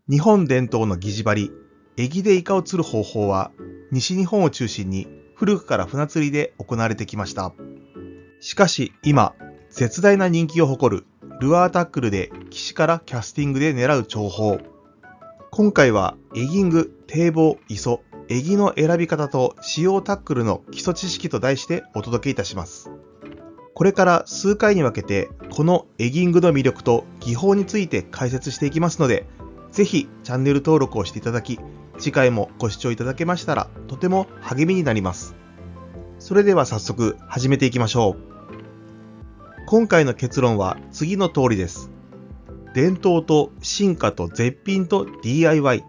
日本伝統の擬餌張り、エギでイカを釣る方法は、西日本を中心に古くから船釣りで行われてきました。しかし今、絶大な人気を誇るルアータックルで岸からキャスティングで狙う重宝。今回はエギング、堤防、磯、エギの選び方と使用タックルの基礎知識と題してお届けいたします。これから数回に分けてこのエギングの魅力と技法について解説していきますので、ぜひチャンネル登録をしていただき、次回もご視聴いただけましたらとても励みになります。それでは早速始めていきましょう。今回の結論は次の通りです。伝統と進化と絶品と DIY。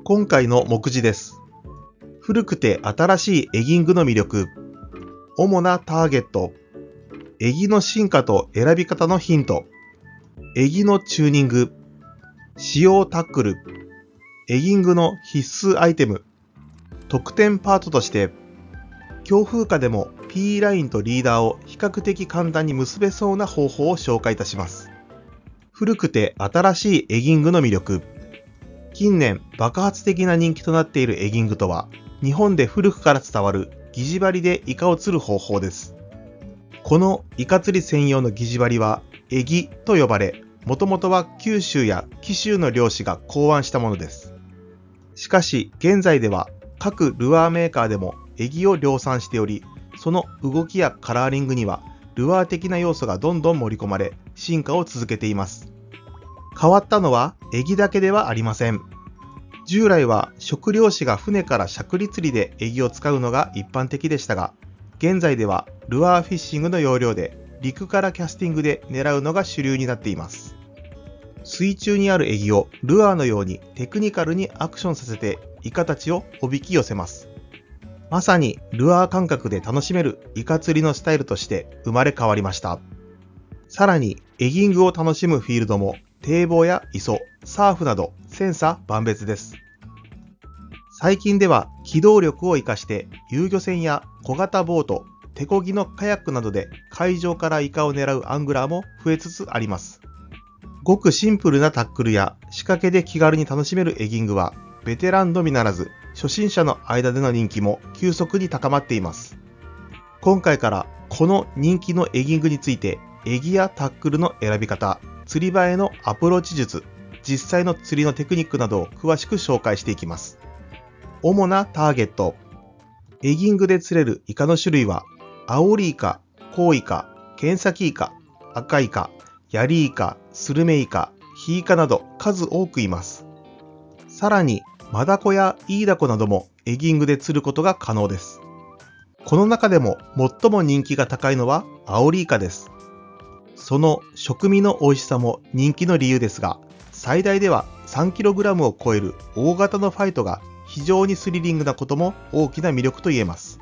今回の目次です。古くて新しいエギングの魅力。主なターゲット。エギの進化と選び方のヒント。エギのチューニング。使用タックル。エギングの必須アイテム。特典パートとして、強風下でも P ラインとリーダーを比較的簡単に結べそうな方法を紹介いたします。古くて新しいエギングの魅力。近年爆発的な人気となっているエギングとは、日本で古くから伝わる擬餌張りでイカを釣る方法です。このイカ釣り専用の擬餌張りはエギと呼ばれ、もともとは九州や紀州の漁師が考案したものです。しかし現在では各ルアーメーカーでもエギを量産しており、その動きやカラーリングにはルアー的な要素がどんどん盛り込まれ、進化を続けています。変わったのはエギだけではありません。従来は食漁師が船からしゃくり釣りでエギを使うのが一般的でしたが、現在ではルアーフィッシングの要領で陸からキャスティングで狙うのが主流になっています。水中にあるエギをルアーのようにテクニカルにアクションさせてイカたちをおびき寄せます。まさにルアー感覚で楽しめるイカ釣りのスタイルとして生まれ変わりました。さらにエギングを楽しむフィールドも堤防や磯、サーフなど千差万別です。最近では機動力を生かして遊漁船や小型ボート、手漕ぎのカヤックなどで海上からイカを狙うアングラーも増えつつあります。ごくシンプルなタックルや仕掛けで気軽に楽しめるエギングはベテランのみならず初心者の間での人気も急速に高まっています。今回からこの人気のエギングについてエギやタックルの選び方、釣り場へのアプローチ術、実際の釣りのテクニックなどを詳しく紹介していきます。主なターゲット。エギングで釣れるイカの種類はアオリイカ、コウイカ、ケンサキイカ、アカイカ、ヤリイカ、スルメイカ、ヒイカなど数多くいます。さらにマダコやイイダコなどもエギングで釣ることが可能です。この中でも最も人気が高いのはアオリイカです。その食味の美味しさも人気の理由ですが、最大では 3kg を超える大型のファイトが非常にスリリングなことも大きな魅力と言えます。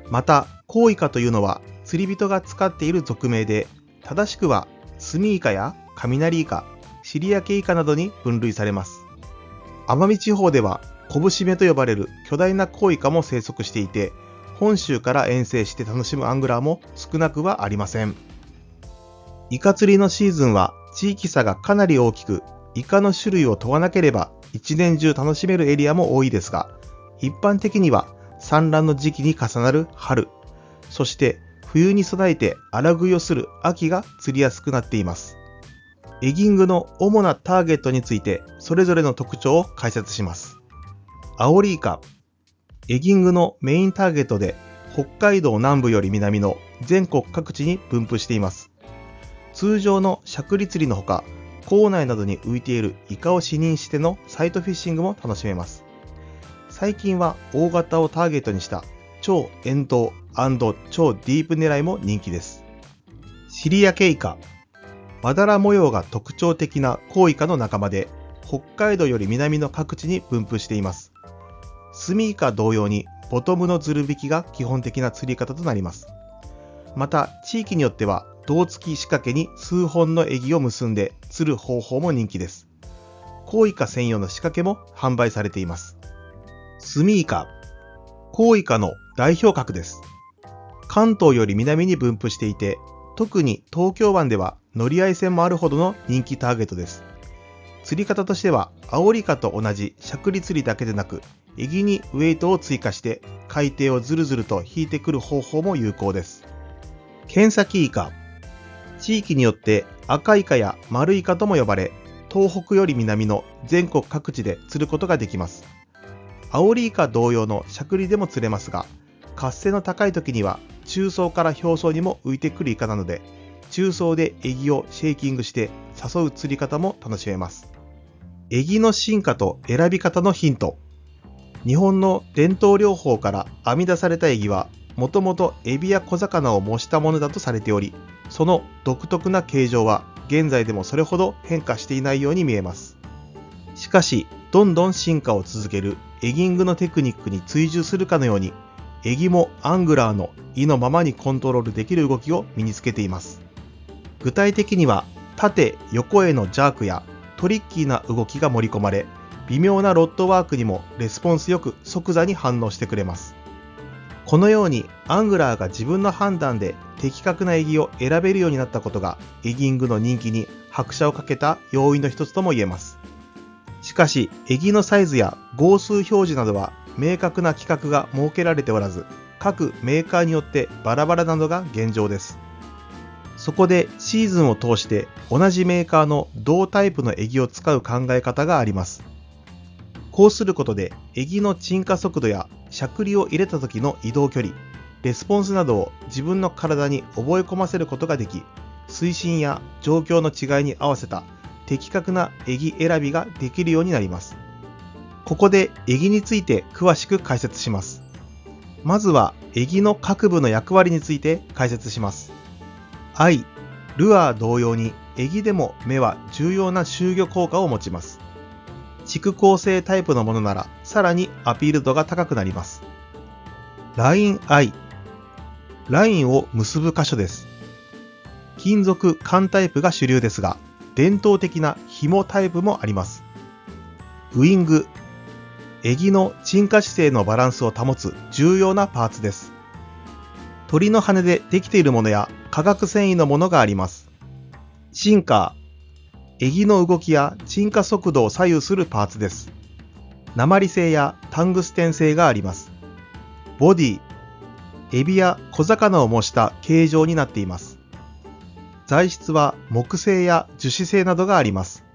また、コウイカというのは釣り人が使っている俗名で、正しくはスミイカやカミナリイカ、シリアケイカなどに分類されます。奄美地方ではコブシメと呼ばれる巨大なコウイカも生息していて、本州から遠征して楽しむアングラーも少なくはありません。イカ釣りのシーズンは地域差がかなり大きく、イカの種類を問わなければ一年中楽しめるエリアも多いですが、一般的には産卵の時期に重なる春、そして冬に備えて荒食いをする秋が釣りやすくなっています。エギングの主なターゲットについてそれぞれの特徴を解説します。アオリイカ。エギングのメインターゲットで北海道南部より南の全国各地に分布しています。通常のしゃくり釣りのほか、港内などに浮いているイカを視認してのサイトフィッシングも楽しめます。最近は大型をターゲットにした超遠投&超ディープ狙いも人気です。シリアケイカ。まだら模様が特徴的なコウイカの仲間で、北海道より南の各地に分布しています。スミイカ同様にボトムのズル引きが基本的な釣り方となります。また地域によっては胴付き仕掛けに数本のエギを結んで釣る方法も人気です。コウイカ専用の仕掛けも販売されています。スミイカ。コウイカの代表格です。関東より南に分布していて、特に東京湾では乗り合い船もあるほどの人気ターゲットです。釣り方としては、アオリイカと同じしゃくり釣りだけでなく、エギにウェイトを追加して海底をずるずると引いてくる方法も有効です。剣先イカ。地域によって赤イカや丸イカとも呼ばれ、東北より南の全国各地で釣ることができます。アオリイカ同様のしゃくりでも釣れますが、活性の高い時には中層から表層にも浮いてくるイカなので、中層でエギをシェーキングして誘う釣り方も楽しめます。エギの進化と選び方のヒント。日本の伝統漁法から編み出されたエギは、もともとエビや小魚を模したものだとされており、その独特な形状は現在でもそれほど変化していないように見えます。しかし、どんどん進化を続けるエギングのテクニックに追従するかのように、エギもアングラーの意のままにコントロールできる動きを身につけています。具体的には、縦・横へのジャークやトリッキーな動きが盛り込まれ、微妙なロッドワークにもレスポンスよく即座に反応してくれます。このようにアングラーが自分の判断で的確なエギを選べるようになったことがエギングの人気に拍車をかけた要因の一つとも言えます。しかし、エギのサイズや号数表示などは明確な規格が設けられておらず、各メーカーによってバラバラなのが現状です。そこでシーズンを通して同じメーカーの同タイプのエギを使う考え方があります。こうすることで、エギの沈下速度やしゃくりを入れた時の移動距離、レスポンスなどを自分の体に覚え込ませることができ、水深や状況の違いに合わせた的確なエギ選びができるようになります。ここでエギについて詳しく解説します。まずはエギの各部の役割について解説します。ルアー同様にエギでも目は重要な集魚効果を持ちます。蓄光性タイプのものならさらにアピール度が高くなります。ラインを結ぶ箇所です。金属管タイプが主流ですが、伝統的な紐タイプもあります。ウイング、エギの沈下姿勢のバランスを保つ重要なパーツです。鳥の羽でできているものや化学繊維のものがあります。シンカー、エギの動きや沈下速度を左右するパーツです。鉛製やタングステン製があります。ボディ、エビや小魚を模した形状になっています。材質は木製や樹脂製などがあります。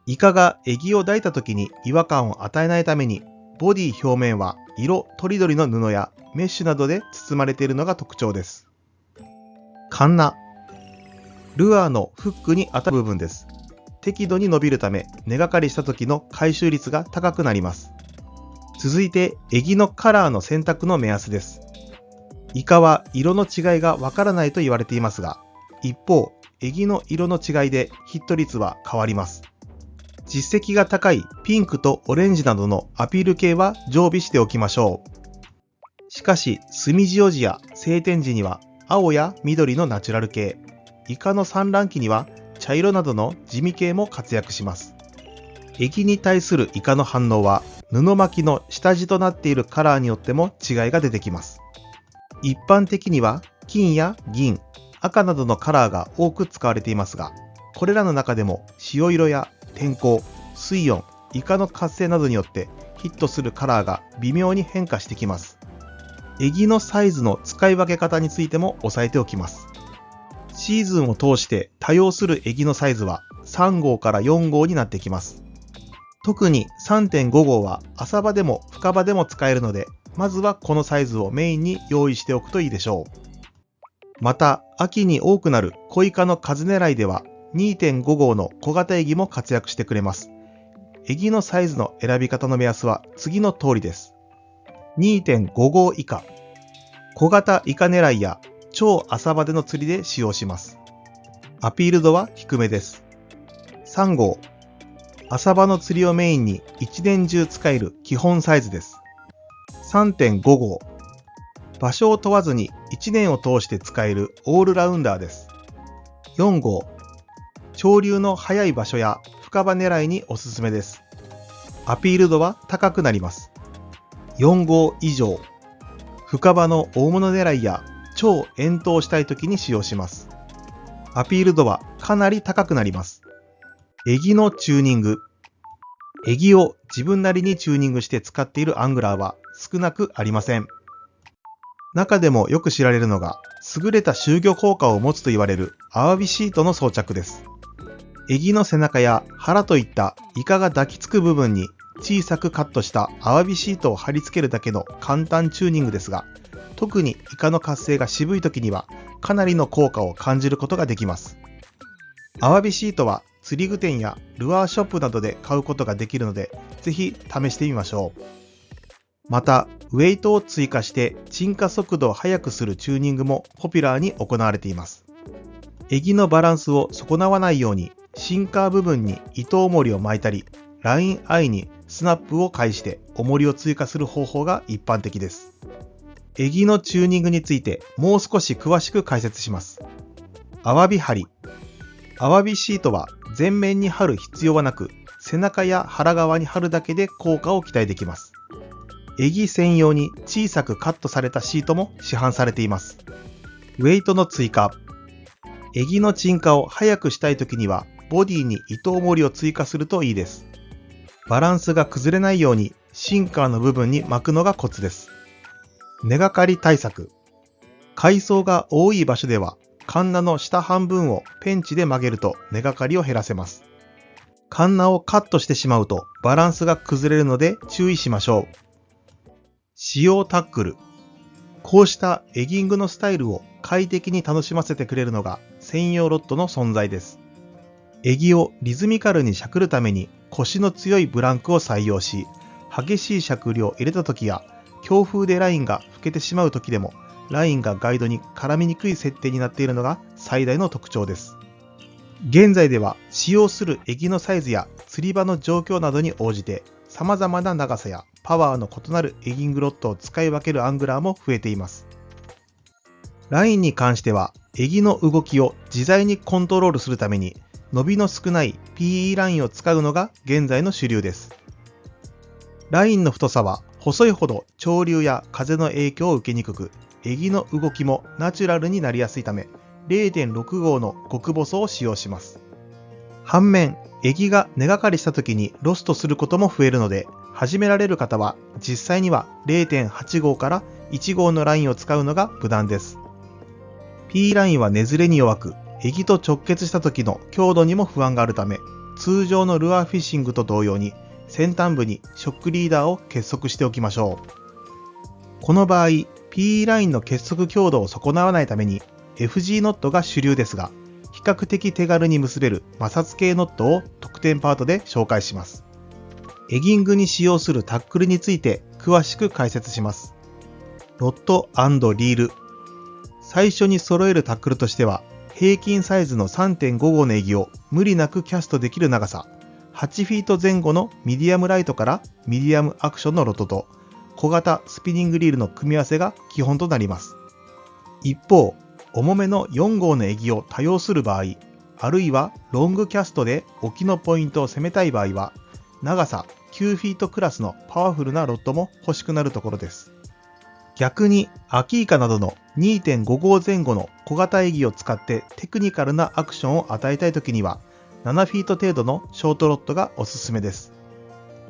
イカがエギを抱いた時に違和感を与えないために、ボディ表面は色とりどりの布やメッシュなどで包まれているのが特徴です。カンナ、ルアーのフックに当たる部分です。適度に伸びるため、根がかりした時の回収率が高くなります。続いて、エギのカラーの選択の目安です。イカは色の違いがわからないと言われていますが、一方、エギの色の違いでヒット率は変わります。実績が高いピンクとオレンジなどのアピール系は常備しておきましょう。しかし、墨塩時や晴天時には青や緑のナチュラル系、イカの産卵期には茶色などの地味系も活躍します。エギに対するイカの反応は布巻きの下地となっているカラーによっても違いが出てきます。一般的には金や銀、赤などのカラーが多く使われていますが、これらの中でも塩色や天候、水温、イカの活性などによってヒットするカラーが微妙に変化してきます。エギのサイズの使い分け方についても押さえておきます。シーズンを通して多用するエギのサイズは3号から4号になってきます。特に 3.5 号は浅場でも深場でも使えるので、まずはこのサイズをメインに用意しておくといいでしょう。また、秋に多くなる小イカの数狙いでは 2.5 号の小型エギも活躍してくれます。エギのサイズの選び方の目安は次の通りです。2.5 号以下、小型イカ狙いや超浅場での釣りで使用します。アピール度は低めです。3号、浅場の釣りをメインに一年中使える基本サイズです。3.5 号、場所を問わずに1年を通して使えるオールラウンダーです。4号、潮流の速い場所や深場狙いにおすすめです。アピール度は高くなります。4号以上、深場の大物狙いや超遠投したい時に使用します。アピール度はかなり高くなります。エギのチューニング。エギを自分なりにチューニングして使っているアングラーは少なくありません。中でもよく知られるのが、優れた集魚効果を持つと言われるアワビシートの装着です。エギの背中や腹といったイカが抱きつく部分に小さくカットしたアワビシートを貼り付けるだけの簡単チューニングですが、特にイカの活性が渋い時にはかなりの効果を感じることができます。アワビシートは釣り具店やルアーショップなどで買うことができるので、ぜひ試してみましょう。また、ウェイトを追加して沈下速度を速くするチューニングもポピュラーに行われています。エギのバランスを損なわないように、シンカー部分に糸重りを巻いたり、ラインアイにスナップを介して重りを追加する方法が一般的です。エギのチューニングについてもう少し詳しく解説します。アワビ貼り。アワビシートは全面に貼る必要はなく、背中や腹側に貼るだけで効果を期待できます。エギ専用に小さくカットされたシートも市販されています。ウェイトの追加。エギの沈下を速くしたいときには、ボディに糸重りを追加するといいです。バランスが崩れないようにシンカーの部分に巻くのがコツです。根がかり対策。海藻が多い場所では、カンナの下半分をペンチで曲げると根がかりを減らせます。カンナをカットしてしまうとバランスが崩れるので注意しましょう。使用タックル。こうしたエギングのスタイルを快適に楽しませてくれるのが専用ロッドの存在です。エギをリズミカルにしゃくるためにコシの強いブランクを採用し、激しいしゃくりを入れた時や強風でラインが吹けてしまう時でもラインがガイドに絡みにくい設定になっているのが最大の特徴です。現在では使用するエギのサイズや釣り場の状況などに応じて様々な長さやパワーの異なるエギングロッドを使い分けるアングラーも増えています。ラインに関してはエギの動きを自在にコントロールするために伸びの少ない PE ラインを使うのが現在の主流です。ラインの太さは細いほど潮流や風の影響を受けにくく、エギの動きもナチュラルになりやすいため、0.6 号の極細を使用します。反面、エギが根がかりした時にロストすることも増えるので、始められる方は実際には 0.8 号から1号のラインを使うのが無難です。P ラインは根ずれに弱く、エギと直結した時の強度にも不安があるため、通常のルアーフィッシングと同様に先端部にショックリーダーを結束しておきましょう。この場合、PE ラインの結束強度を損なわないために FG ノットが主流ですが、比較的手軽に結べる摩擦系ノットを特典パートで紹介します。エギングに使用するタックルについて詳しく解説します。ロッド&リール。最初に揃えるタックルとしては、平均サイズの 3.5 号のエギを無理なくキャストできる長さ、8フィート前後のミディアムライトからミディアムアクションのロッドと小型スピニングリールの組み合わせが基本となります。一方、重めの4号のエギを多用する場合、あるいはロングキャストで沖のポイントを攻めたい場合は、長さ9フィートクラスのパワフルなロッドも欲しくなるところです。逆にアキイカなどの 2.5 号前後の小型エギを使ってテクニカルなアクションを与えたいときには、7フィート程度のショートロッドがおすすめです。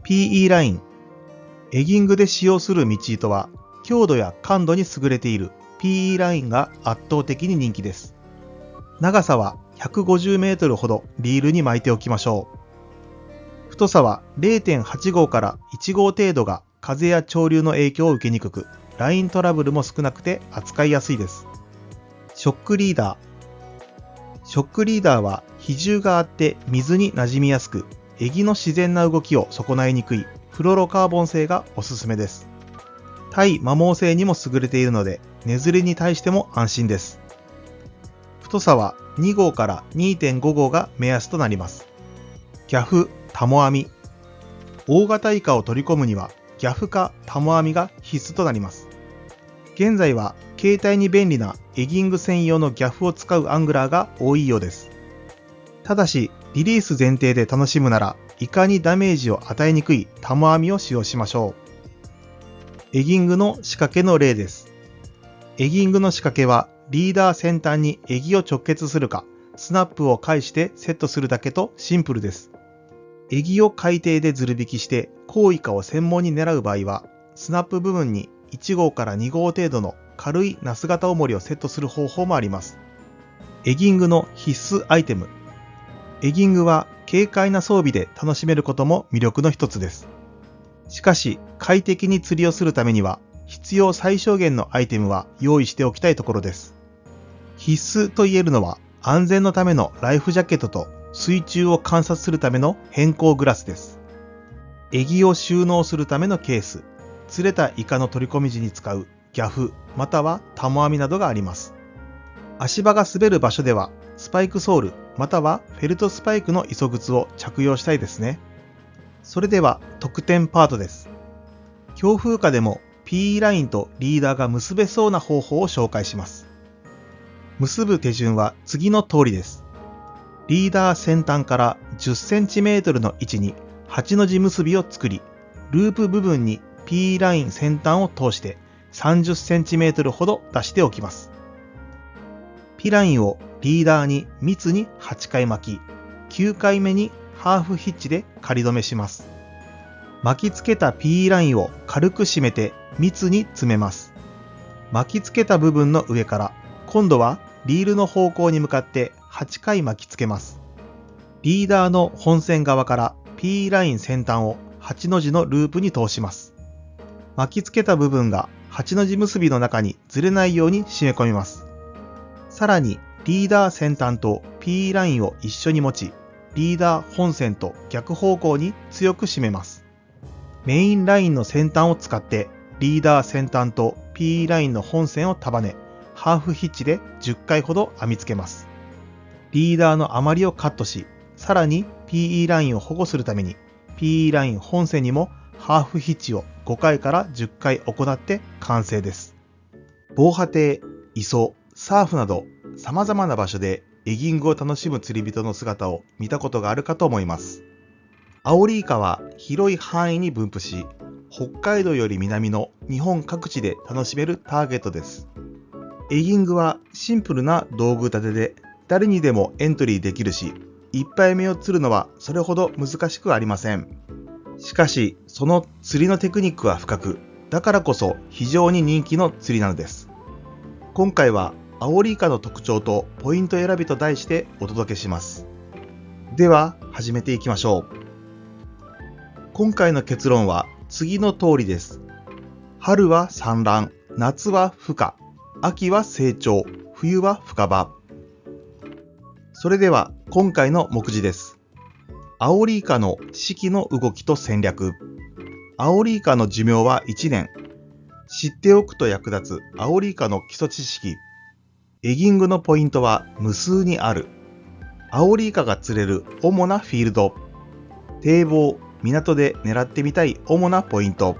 PE ライン。エギングで使用する道糸は、強度や感度に優れている PE ラインが圧倒的に人気です。長さは150メートルほどリールに巻いておきましょう。太さは 0.8 号から1号程度が風や潮流の影響を受けにくく、ライントラブルも少なくて扱いやすいです。ショックリーダー。ショックリーダーは比重があって水に馴染みやすく、エギの自然な動きを損ないにくいフロロカーボン製がおすすめです。対摩耗性にも優れているので、根ずれに対しても安心です。太さは2号から 2.5 号が目安となります。ギャフ、タモ網。大型イカを取り込むには、ギャフかタモ網が必須となります。現在は携帯に便利なエギング専用のギャフを使うアングラーが多いようです。ただし、リリース前提で楽しむなら、イカにダメージを与えにくいタモ網を使用しましょう。エギングの仕掛けの例です。エギングの仕掛けは、リーダー先端にエギを直結するか、スナップを返してセットするだけとシンプルです。エギを海底でズル引きしてコウイカを専門に狙う場合は、スナップ部分に1号から2号程度の軽いナス型重りをセットする方法もあります。エギングの必須アイテム。エギングは軽快な装備で楽しめることも魅力の一つです。しかし、快適に釣りをするためには、必要最小限のアイテムは用意しておきたいところです。必須と言えるのは、安全のためのライフジャケットと水中を観察するための偏光グラスです。エギを収納するためのケース、釣れたイカの取り込み時に使うギャフ、またはタモ網などがあります。足場が滑る場所では、スパイクソール、またはフェルトスパイクの磯靴を着用したいですね。それでは特典パートです。強風下でも PE ラインとリーダーが結べそうな方法を紹介します。結ぶ手順は次の通りです。リーダー先端から 10cm の位置に8の字結びを作り、ループ部分に PE ライン先端を通して 30cm ほど出しておきます。P ラインをリーダーに密に8回巻き、9回目にハーフヒッチで仮止めします。巻きつけた PE ラインを軽く締めて密に詰めます。巻きつけた部分の上から今度はリールの方向に向かって8回巻きつけます。リーダーの本線側から PE ライン先端を8の字のループに通します。巻きつけた部分が8の字結びの中にずれないように締め込みます。さらにリーダー先端と PE ラインを一緒に持ち、リーダー本線と逆方向に強く締めます。メインラインの先端を使ってリーダー先端と PE ラインの本線を束ね、ハーフヒッチで10回ほど編み付けます。リーダーの余りをカットし、さらに PE ラインを保護するために PE ライン本線にもハーフヒッチを5回から10回行って完成です。防波堤、磯、サーフなど様々な場所でエギングを楽しむ釣り人の姿を見たことがあるかと思います。アオリイカは広い範囲に分布し、北海道より南の日本各地で楽しめるターゲットです。エギングはシンプルな道具立てで誰にでもエントリーできるし、一杯目を釣るのはそれほど難しくありません。しかし、その釣りのテクニックは深く、だからこそ非常に人気の釣りなのです。今回はアオリイカの特徴とポイント選びと題してお届けします。では始めていきましょう。今回の結論は次の通りです。春は産卵、夏は孵化、秋は成長、冬は深場。それでは今回の目次です。アオリイカの四季の動きと戦略。アオリイカの寿命は1年。知っておくと役立つアオリイカの基礎知識。エギングのポイントは無数にある。アオリイカが釣れる主なフィールド。堤防、港で狙ってみたい主なポイント。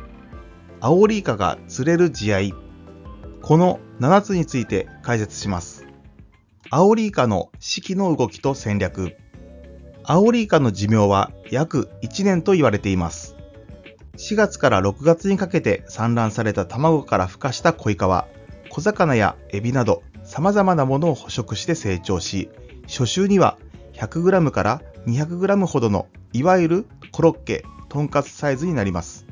アオリイカが釣れる試合。この7つについて解説します。アオリイカの四季の動きと戦略。アオリイカの寿命は約1年と言われています。4月から6月にかけて産卵された卵から孵化した小イカは、小魚やエビなど様々なものを捕食して成長し、初秋には 100g から 200g ほどのいわゆるコロッケ、とんかつサイズになります。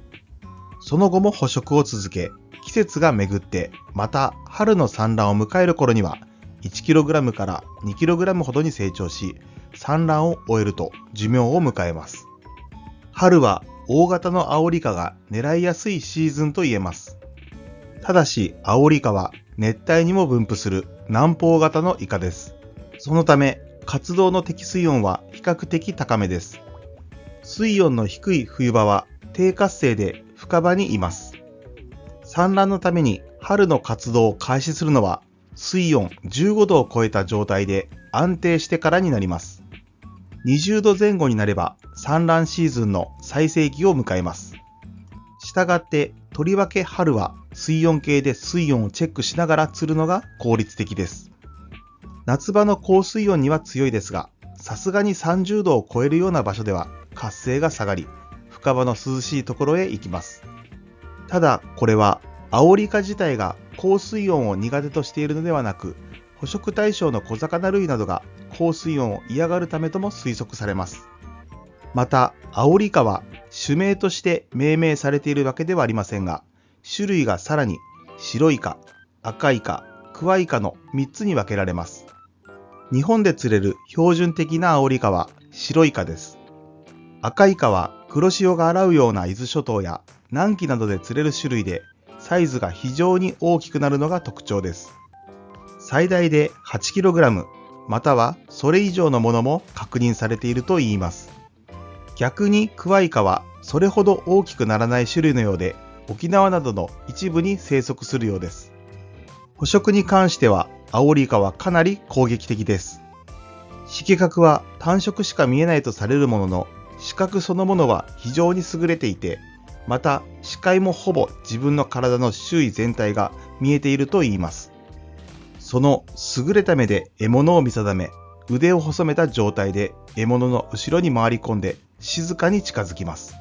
その後も捕食を続け、季節が巡って、また春の産卵を迎える頃には 1kg から 2kg ほどに成長し、産卵を終えると寿命を迎えます。春は大型のアオリイカが狙いやすいシーズンと言えます。ただし、アオリイカは熱帯にも分布する南方型のイカです。そのため、活動の適水温は比較的高めです。水温の低い冬場は低活性で深場にいます。産卵のために春の活動を開始するのは水温15度を超えた状態で安定してからになります。20度前後になれば産卵シーズンの最盛期を迎えます。したがってとりわけ春は水温計で水温をチェックしながら釣るのが効率的です。夏場の高水温には強いですが、さすがに30度を超えるような場所では活性が下がり、深場の涼しいところへ行きます。ただこれはアオリイカ自体が高水温を苦手としているのではなく、捕食対象の小魚類などが放水温を嫌がるためとも推測されます。また、アオリイカは種名として命名されているわけではありませんが、種類がさらに白イカ、赤イカ、クワイカの3つに分けられます。日本で釣れる標準的なアオリイカは白イカです。赤イカは黒潮が洗うような伊豆諸島や南紀などで釣れる種類で、サイズが非常に大きくなるのが特徴です。最大で 8kg またはそれ以上のものも確認されているといいます。逆にクワイカはそれほど大きくならない種類のようで、沖縄などの一部に生息するようです。捕食に関してはアオリイカはかなり攻撃的です。色覚は単色しか見えないとされるものの、視覚そのものは非常に優れていて、また視界もほぼ自分の体の周囲全体が見えているといいます。その優れた目で獲物を見定め、腕を細めた状態で獲物の後ろに回り込んで静かに近づきます。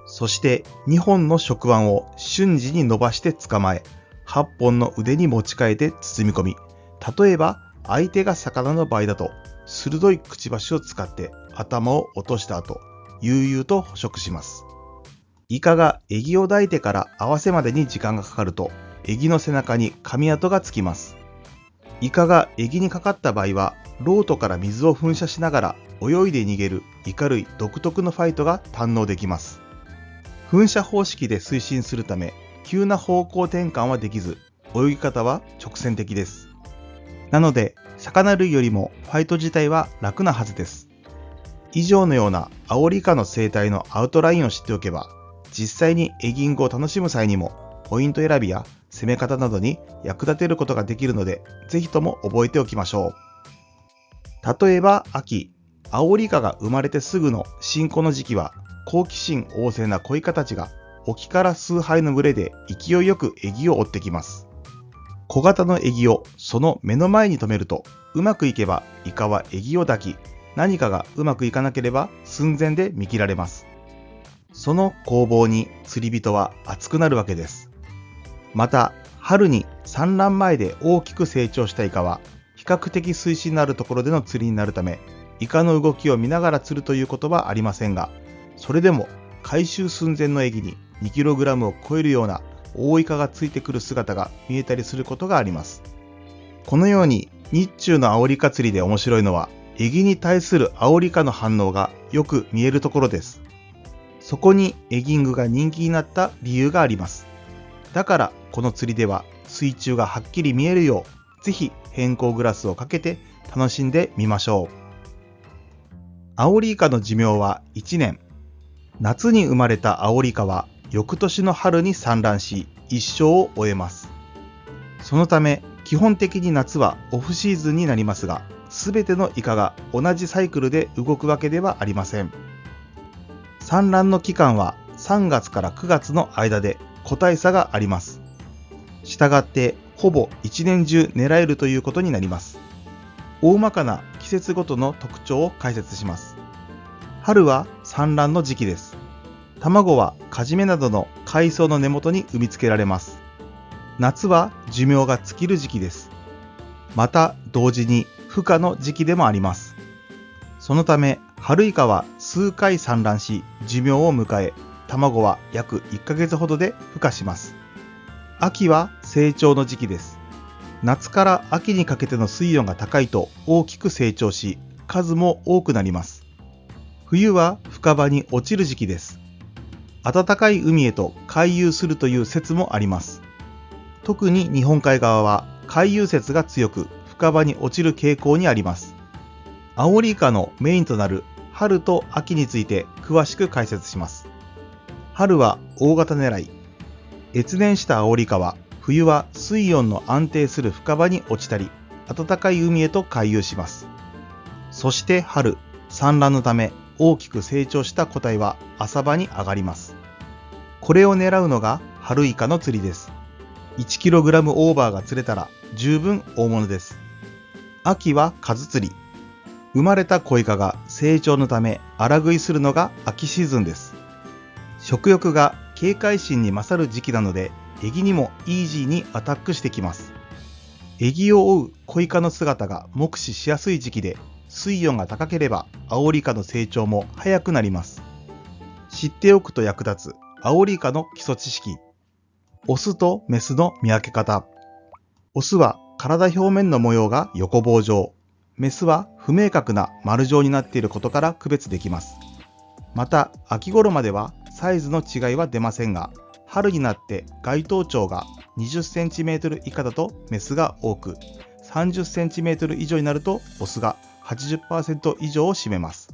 そして2本の触腕を瞬時に伸ばして捕まえ、8本の腕に持ち替えて包み込み、例えば相手が魚の場合だと鋭いくちばしを使って頭を落とした後、悠々と捕食します。イカがエギを抱いてから合わせまでに時間がかかると、エギの背中に噛み跡がつきます。イカがエギにかかった場合は、ロートから水を噴射しながら泳いで逃げるイカ類独特のファイトが堪能できます。噴射方式で推進するため、急な方向転換はできず、泳ぎ方は直線的です。なので、魚類よりもファイト自体は楽なはずです。以上のようなアオリイカの生態のアウトラインを知っておけば、実際にエギングを楽しむ際にも、ポイント選びや攻め方などに役立てることができるので、ぜひとも覚えておきましょう。例えば秋、アオリイカが生まれてすぐの新子の時期は、好奇心旺盛な小イカたちが沖から数杯の群れで勢いよくエギを追ってきます。小型のエギをその目の前に止めると、うまくいけばイカはエギを抱き、何かがうまくいかなければ寸前で見切られます。その攻防に釣り人は熱くなるわけです。また、春に産卵前で大きく成長したイカは、比較的水深のあるところでの釣りになるため、イカの動きを見ながら釣るということはありませんが、それでも回収寸前のエギに 2kg を超えるような大イカがついてくる姿が見えたりすることがあります。このように日中のアオリイカ釣りで面白いのは、エギに対するアオリイカの反応がよく見えるところです。そこにエギングが人気になった理由があります。だからこの釣りでは水中がはっきり見えるよう、ぜひ偏光グラスをかけて楽しんでみましょう。アオリイカの寿命は1年。夏に生まれたアオリイカは翌年の春に産卵し、一生を終えます。そのため基本的に夏はオフシーズンになりますが、すべてのイカが同じサイクルで動くわけではありません。産卵の期間は3月から9月の間で個体差があります。したがってほぼ一年中狙えるということになります。大まかな季節ごとの特徴を解説します。春は産卵の時期です。卵はカジメなどの海藻の根元に産みつけられます。夏は寿命が尽きる時期です。また同時に孵化の時期でもあります。そのため春イカは数回産卵し寿命を迎え、卵は約1ヶ月ほどで孵化します。秋は成長の時期です。夏から秋にかけての水温が高いと大きく成長し、数も多くなります。冬は深場に落ちる時期です。暖かい海へと回遊するという説もあります。特に日本海側は回遊説が強く、深場に落ちる傾向にあります。アオリイカのメインとなる春と秋について詳しく解説します。春は大型狙い。越年したアオリイカは冬は水温の安定する深場に落ちたり、暖かい海へと回遊します。そして春、産卵のため大きく成長した個体は浅場に上がります。これを狙うのが春イカの釣りです。1kg オーバーが釣れたら十分大物です。秋は数釣り。生まれた小イカが成長のため荒食いするのが秋シーズンです。食欲が警戒心に勝る時期なので、エギにもイージーにアタックしてきます。エギを追うコイ科の姿が目視しやすい時期で、水温が高ければアオリイカの成長も早くなります。知っておくと役立つアオリイカの基礎知識。オスとメスの見分け方。オスは体表面の模様が横棒状、メスは不明確な丸状になっていることから区別できます。また、秋頃まではサイズの違いは出ませんが、春になって該当長が20cm 以下だとメスが多く、30cm 以上になるとオスが 80% 以上を占めます。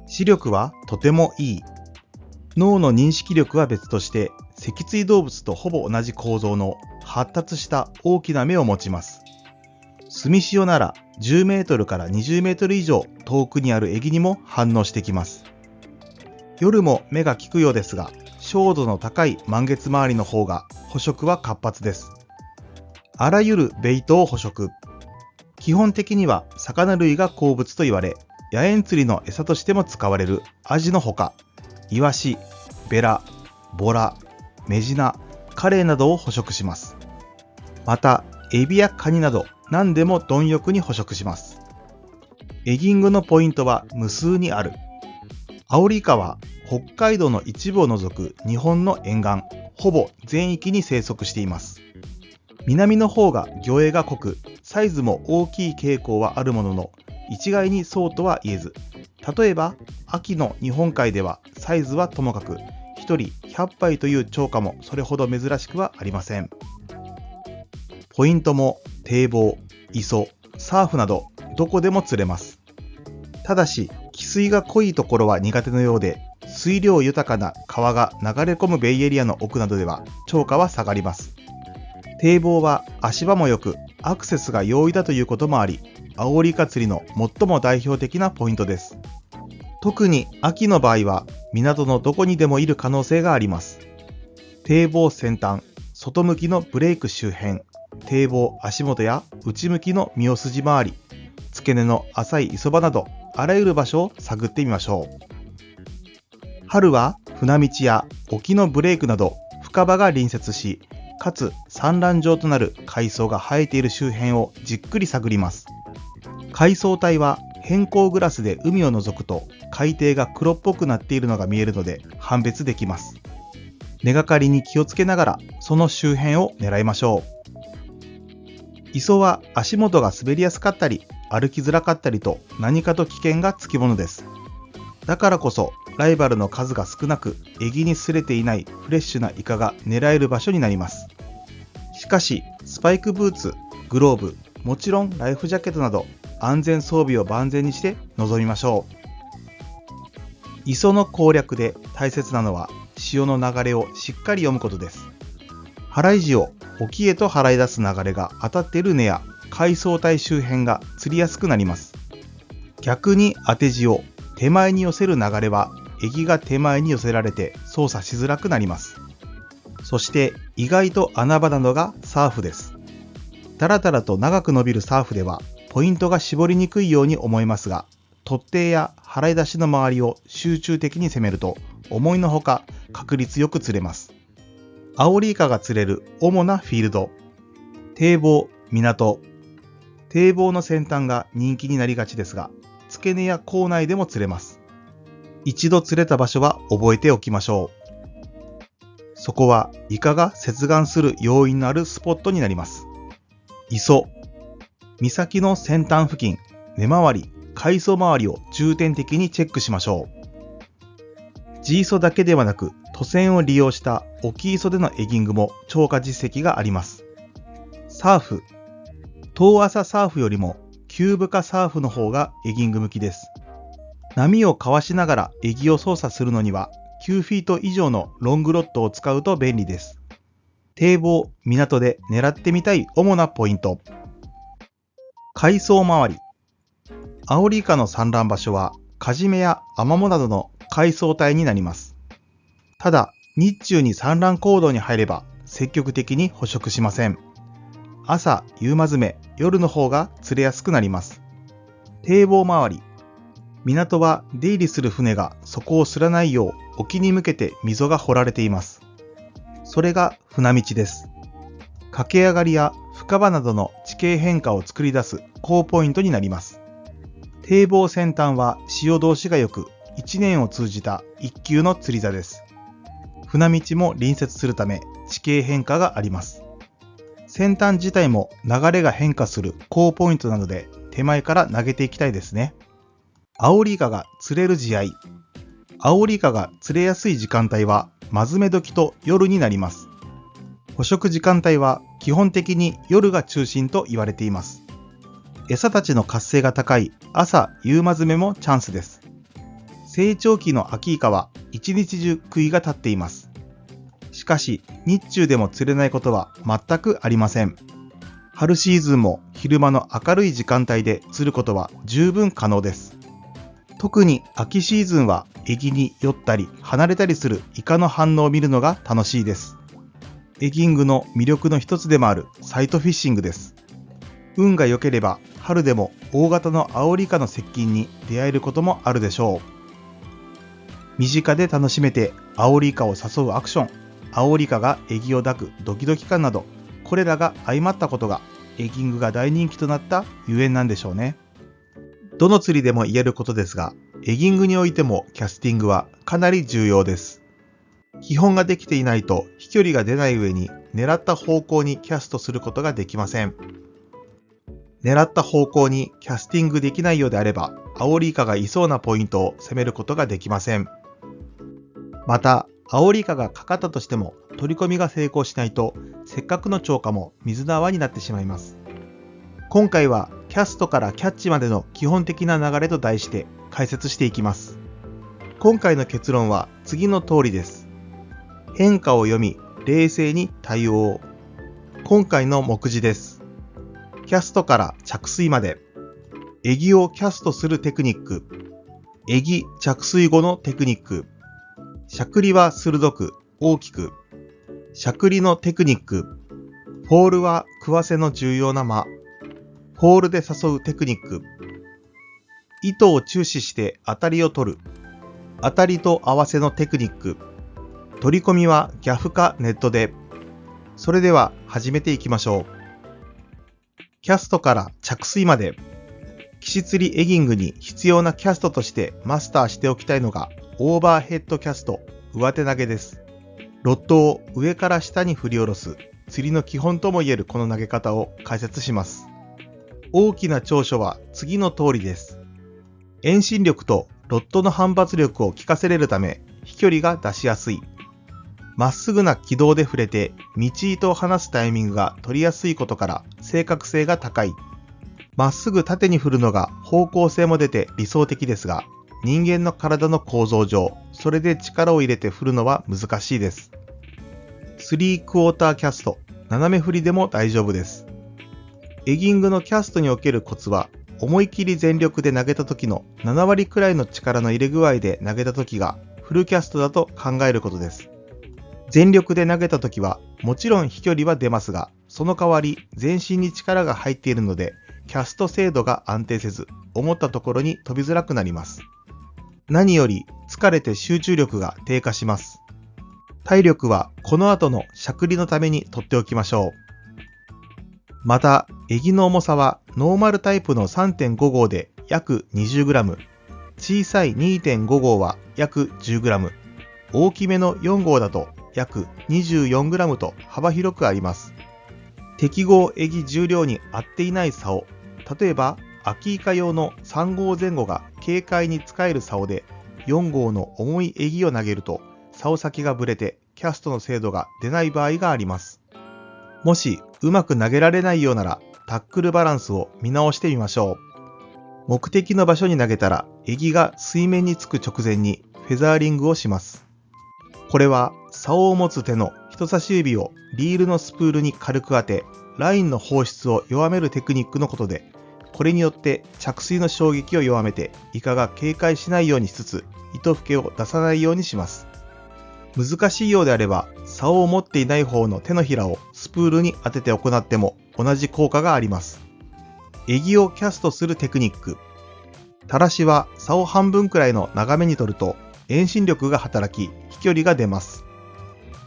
視力はとてもいい。脳の認識力は別として、脊椎動物とほぼ同じ構造の発達した大きな目を持ちます。スミシオなら10メートルから20メートル以上遠くにあるエギにも反応してきます。夜も目が利くようですが、照度の高い満月周りの方が捕食は活発です。あらゆるベイトを捕食。基本的には魚類が好物と言われ、野猿釣りの餌としても使われるアジのほか、イワシ、ベラ、ボラ、メジナ、カレイなどを捕食します。また、エビやカニなど何でも貪欲に捕食します。エギングのポイントは無数にある。アオリイカは北海道の一部を除く日本の沿岸、ほぼ全域に生息しています。南の方が魚影が濃く、サイズも大きい傾向はあるものの、一概にそうとは言えず、例えば秋の日本海ではサイズはともかく、1人100杯という釣果もそれほど珍しくはありません。ポイントも堤防、磯、サーフなどどこでも釣れます。ただし、汽水が濃いところは苦手のようで、水量豊かな川が流れ込むベイエリアの奥などでは釣果は下がります。堤防は足場も良く、アクセスが容易だということもあり、アオリイカ釣りの最も代表的なポイントです。特に秋の場合は港のどこにでもいる可能性があります。堤防先端、外向きのブレイク周辺、堤防足元や内向きの三尾筋周り、付け根の浅い磯場など、あらゆる場所を探ってみましょう。春は船道や沖のブレイクなど深場が隣接し、かつ産卵場となる海藻が生えている周辺をじっくり探ります。海藻体は偏光グラスで海を覗くと海底が黒っぽくなっているのが見えるので判別できます。根がかりに気をつけながらその周辺を狙いましょう。磯は足元が滑りやすかったり歩きづらかったりと何かと危険がつきものです。だからこそライバルの数が少なくエギに擦れていないフレッシュなイカが狙える場所になります。しかしスパイクブーツ、グローブ、もちろんライフジャケットなど安全装備を万全にして臨みましょう。磯の攻略で大切なのは潮の流れをしっかり読むことです。払い時を沖へと払い出す流れが当たっている根や海藻体周辺が釣りやすくなります。逆に当て字を手前に寄せる流れはエギが手前に寄せられて操作しづらくなります。そして意外と穴場なのがサーフです。だらだらと長く伸びるサーフではポイントが絞りにくいように思えますが、突堤や払い出しの周りを集中的に攻めると思いのほか確率よく釣れます。アオリイカが釣れる主なフィールド、堤防、港。堤防の先端が人気になりがちですが、付け根や構内でも釣れます。一度釣れた場所は覚えておきましょう。そこはイカが接岸する要因のあるスポットになります。磯。岬の先端付近、根回り、海藻周りを重点的にチェックしましょう。地磯だけではなく、渡船を利用した沖磯でのエギングも超過実績があります。サーフ。遠浅サーフよりも急深サーフの方がエギング向きです。波をかわしながらエギを操作するのには9フィート以上のロングロッドを使うと便利です。堤防、港で狙ってみたい主なポイント。海藻周り。アオリイカの産卵場所はカジメやアマモなどの海藻帯になります。ただ、日中に産卵行動に入れば積極的に捕食しません。朝、夕間詰め、夜の方が釣れやすくなります。堤防周り。港は出入りする船がそこをすらないよう沖に向けて溝が掘られています。それが船道です。駆け上がりや深場などの地形変化を作り出す高ポイントになります。堤防先端は潮通しが良く、1年を通じた一級の釣り座です。船道も隣接するため地形変化があります。先端自体も流れが変化する高ポイントなので手前から投げていきたいですね。アオリイカが釣れる試合。アオリイカが釣れやすい時間帯はマズメ時と夜になります。捕食時間帯は基本的に夜が中心と言われています。餌たちの活性が高い朝夕マズメもチャンスです。成長期のアキイカは一日中杭が立っています。しかし日中でも釣れないことは全くありません。春シーズンも昼間の明るい時間帯で釣ることは十分可能です。特に秋シーズンはエギに寄ったり離れたりするイカの反応を見るのが楽しいです。エギングの魅力の一つでもあるサイトフィッシングです。運が良ければ春でも大型のアオリイカの接近に出会えることもあるでしょう。身近で楽しめてアオリイカを誘うアクション、アオリイカがエギを抱くドキドキ感など、これらが相まったことがエギングが大人気となったゆえんなんでしょうね。どの釣りでも言えることですが、エギングにおいてもキャスティングはかなり重要です。基本ができていないと飛距離が出ない上に狙った方向にキャストすることができません。狙った方向にキャスティングできないようであれば、アオリイカがいそうなポイントを攻めることができません。また、アオリイカがかかったとしても取り込みが成功しないと、せっかくの釣果も水の泡になってしまいます。今回はキャストからキャッチまでの基本的な流れと題して解説していきます。今回の結論は次の通りです。変化を読み、冷静に対応。今回の目次です。キャストから着水まで。エギをキャストするテクニック。エギ着水後のテクニック。しゃくりは鋭く、大きく。しゃくりのテクニック。ポールは食わせの重要な間。ポールで誘うテクニック。糸を注視して当たりを取る。当たりと合わせのテクニック。取り込みはギャフかネットで。それでは始めていきましょう。キャストから着水まで。岸釣りエギングに必要なキャストとしてマスターしておきたいのがオーバーヘッドキャスト、上手投げです。ロッドを上から下に振り下ろす釣りの基本ともいえるこの投げ方を解説します。大きな長所は次の通りです。遠心力とロッドの反発力を効かせれるため飛距離が出しやすい。まっすぐな軌道で触れて道糸を離すタイミングが取りやすいことから正確性が高い。まっすぐ縦に振るのが方向性も出て理想的ですが、人間の体の構造上、それで力を入れて振るのは難しいです。3クォーターキャスト、斜め振りでも大丈夫です。エギングのキャストにおけるコツは、思い切り全力で投げた時の7割くらいの力の入れ具合で投げた時がフルキャストだと考えることです。全力で投げた時はもちろん飛距離は出ますが、その代わり全身に力が入っているので、キャスト精度が安定せず、思ったところに飛びづらくなります。何より疲れて集中力が低下します。体力はこの後のしゃくりのために取っておきましょう。また、エギの重さはノーマルタイプの 3.5 号で約 20g、小さい 2.5 号は約 10g、大きめの4号だと約 24g と幅広くあります。適合エギ重量に合っていない竿、例えばアキイカ用の3号前後が軽快に使える竿で4号の重いエギを投げると竿先がぶれてキャストの精度が出ない場合があります。もしうまく投げられないようならタックルバランスを見直してみましょう。目的の場所に投げたらエギが水面につく直前にフェザーリングをします。これは竿を持つ手の人差し指をリールのスプールに軽く当て、ラインの放出を弱めるテクニックのことで、これによって着水の衝撃を弱めてイカが警戒しないようにしつつ、糸吹けを出さないようにします。難しいようであれば、竿を持っていない方の手のひらをスプールに当てて行っても同じ効果があります。エギをキャストするテクニック。たらしは竿半分くらいの長めに取ると遠心力が働き飛距離が出ます。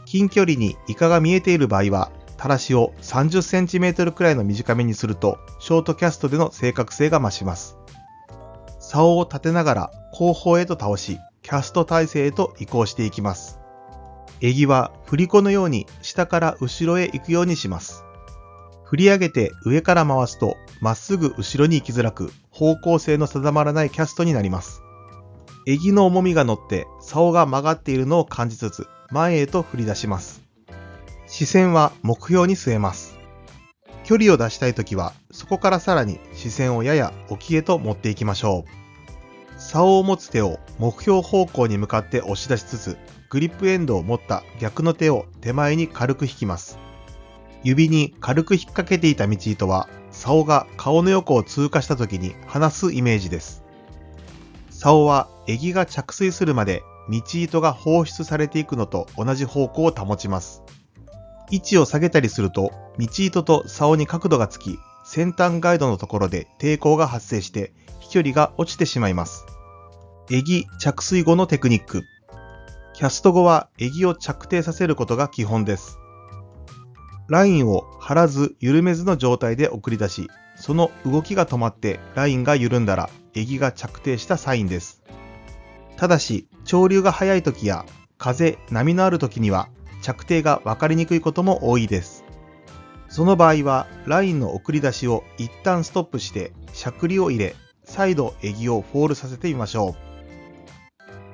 近距離にイカが見えている場合は、らしを 30cm くらいの短めにすると、ショートキャストでの正確性が増します。竿を立てながら後方へと倒し、キャスト体勢へと移行していきます。エギは振り子のように下から後ろへ行くようにします。振り上げて上から回すと、まっすぐ後ろに行きづらく、方向性の定まらないキャストになります。エギの重みが乗って竿が曲がっているのを感じつつ、前へと振り出します。視線は目標に据えます。距離を出したいときは、そこからさらに視線をやや沖へと持っていきましょう。竿を持つ手を目標方向に向かって押し出しつつ、グリップエンドを持った逆の手を手前に軽く引きます。指に軽く引っ掛けていた道糸は、竿が顔の横を通過した時に離すイメージです。竿はエギが着水するまで道糸が放出されていくのと同じ方向を保ちます。位置を下げたりすると、道糸と竿に角度がつき、先端ガイドのところで抵抗が発生して飛距離が落ちてしまいます。エギ着水後のテクニック。キャスト後はエギを着底させることが基本です。ラインを張らず緩めずの状態で送り出し、その動きが止まってラインが緩んだら、エギが着底したサインです。ただし、潮流が速い時や風、波のある時には着底が分かりにくいことも多いです。その場合は、ラインの送り出しを一旦ストップして、しゃくりを入れ、再度エギをフォールさせてみましょう。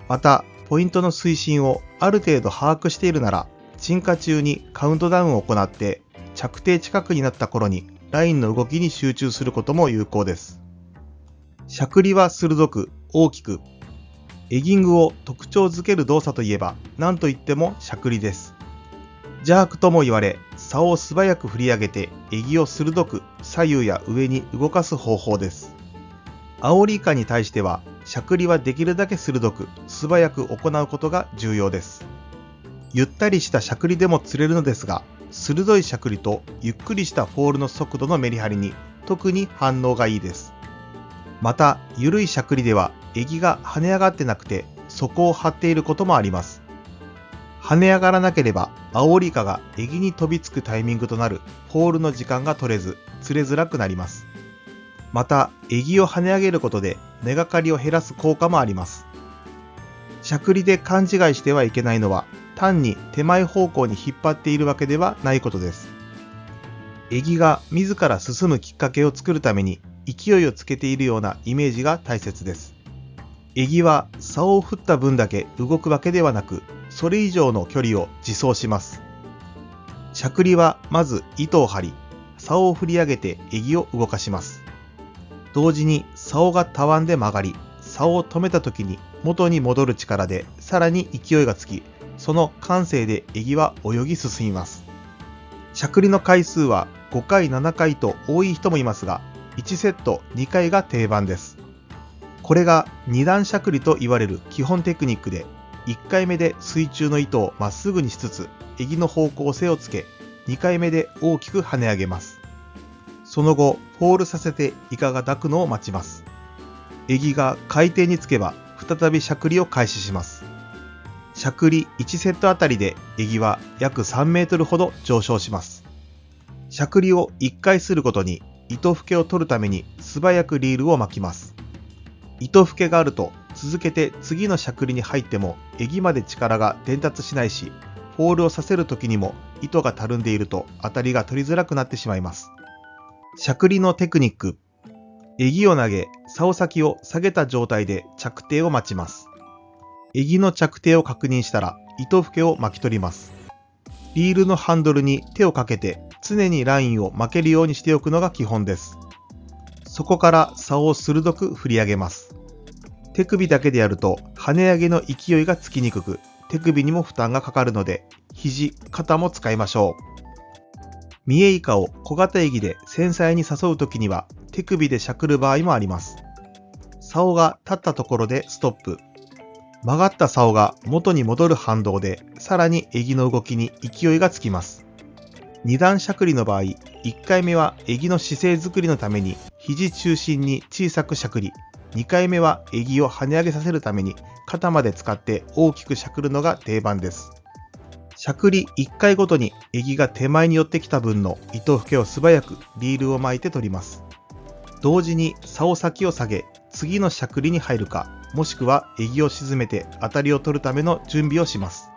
また、ポイントの水深をある程度把握しているなら、沈下中にカウントダウンを行って、着底近くになった頃にラインの動きに集中することも有効です。しゃくりは鋭く、大きく。エギングを特徴づける動作といえば、何といってもしゃくりです。ジャークとも言われ、竿を素早く振り上げて、エギを鋭く左右や上に動かす方法です。アオリイカに対しては、しゃくりはできるだけ鋭く、素早く行うことが重要です。ゆったりしたしゃくりでも釣れるのですが、鋭いしゃくりとゆっくりしたフォールの速度のメリハリに特に反応がいいです。また、緩いしゃくりではエギが跳ね上がってなくて底を張っていることもあります。跳ね上がらなければ、アオリイカがエギに飛びつくタイミングとなるフォールの時間が取れず、釣れづらくなります。また、エギを跳ね上げることで根がかりを減らす効果もあります。しゃくりで勘違いしてはいけないのは、単に手前方向に引っ張っているわけではないことです。エギが自ら進むきっかけを作るために勢いをつけているようなイメージが大切です。エギは竿を振った分だけ動くわけではなく、それ以上の距離を自走します。しゃくりはまず糸を張り、竿を振り上げてエギを動かします。同時に竿がたわんで曲がり、竿を止めた時に元に戻る力でさらに勢いがつき、その感性でエギは泳ぎ進みます。しゃくりの回数は5回7回と多い人もいますが、1セット2回が定番です。これが2段しゃくりと言われる基本テクニックで、1回目で水中の糸をまっすぐにしつつ、エギの方向性をつけ、2回目で大きく跳ね上げます。その後、フォールさせてイカが抱くのを待ちます。エギが海底につけば、再びしゃくりを開始します。しゃくり1セットあたりでエギは約3メートルほど上昇します。しゃくりを1回するごとに糸ふけを取るために素早くリールを巻きます。糸ふけがあると続けて次のしゃくりに入ってもエギまで力が伝達しないし、フォールをさせる時にも糸がたるんでいると当たりが取りづらくなってしまいます。しゃくりのテクニック。エギを投げ、竿先を下げた状態で着底を待ちます。エギの着底を確認したら糸ふけを巻き取ります。リールのハンドルに手をかけて常にラインを巻けるようにしておくのが基本です。そこから竿を鋭く振り上げます。手首だけでやると跳ね上げの勢いがつきにくく、手首にも負担がかかるので、肘、肩も使いましょう。ミエイカを小型エギで繊細に誘うときには手首でしゃくる場合もあります。竿が立ったところでストップ。曲がった竿が元に戻る反動で、さらにエギの動きに勢いがつきます。2段しゃくりの場合、1回目はエギの姿勢作りのために肘中心に小さくしゃくり、2回目はエギを跳ね上げさせるために肩まで使って大きくしゃくるのが定番です。しゃくり1回ごとにエギが手前に寄ってきた分の糸ふけを素早くリールを巻いて取ります。同時に竿先を下げ、次のしゃくりに入るか、もしくはエギを沈めて当たりを取るための準備をします。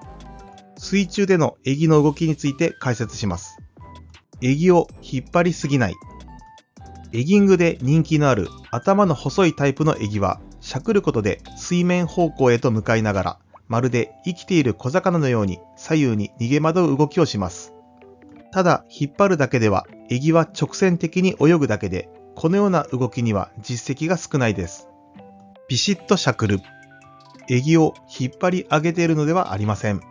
水中でのエギの動きについて解説します。エギを引っ張りすぎない。エギングで人気のある頭の細いタイプのエギは、しゃくることで水面方向へと向かいながら、まるで生きている小魚のように左右に逃げ惑う動きをします。ただ引っ張るだけではエギは直線的に泳ぐだけで、このような動きには実績が少ないです。ビシッとしゃくる。エギを引っ張り上げているのではありません。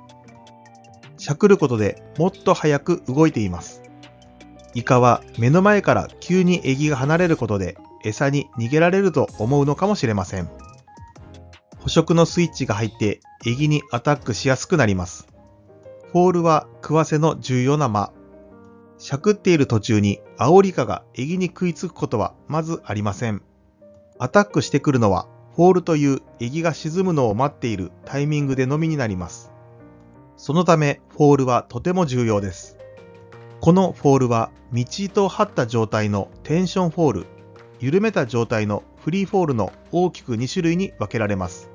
しゃくることでもっと早く動いています。イカは目の前から急にエギが離れることで餌に逃げられると思うのかもしれません。捕食のスイッチが入ってエギにアタックしやすくなります。フォールは食わせの重要な間。しゃくっている途中にアオリイカがエギに食いつくことはまずありません。アタックしてくるのはフォールというエギが沈むのを待っているタイミングでのみになります。そのためフォールはとても重要です。このフォールは道糸を張った状態のテンションフォール、緩めた状態のフリーフォールの大きく2種類に分けられます。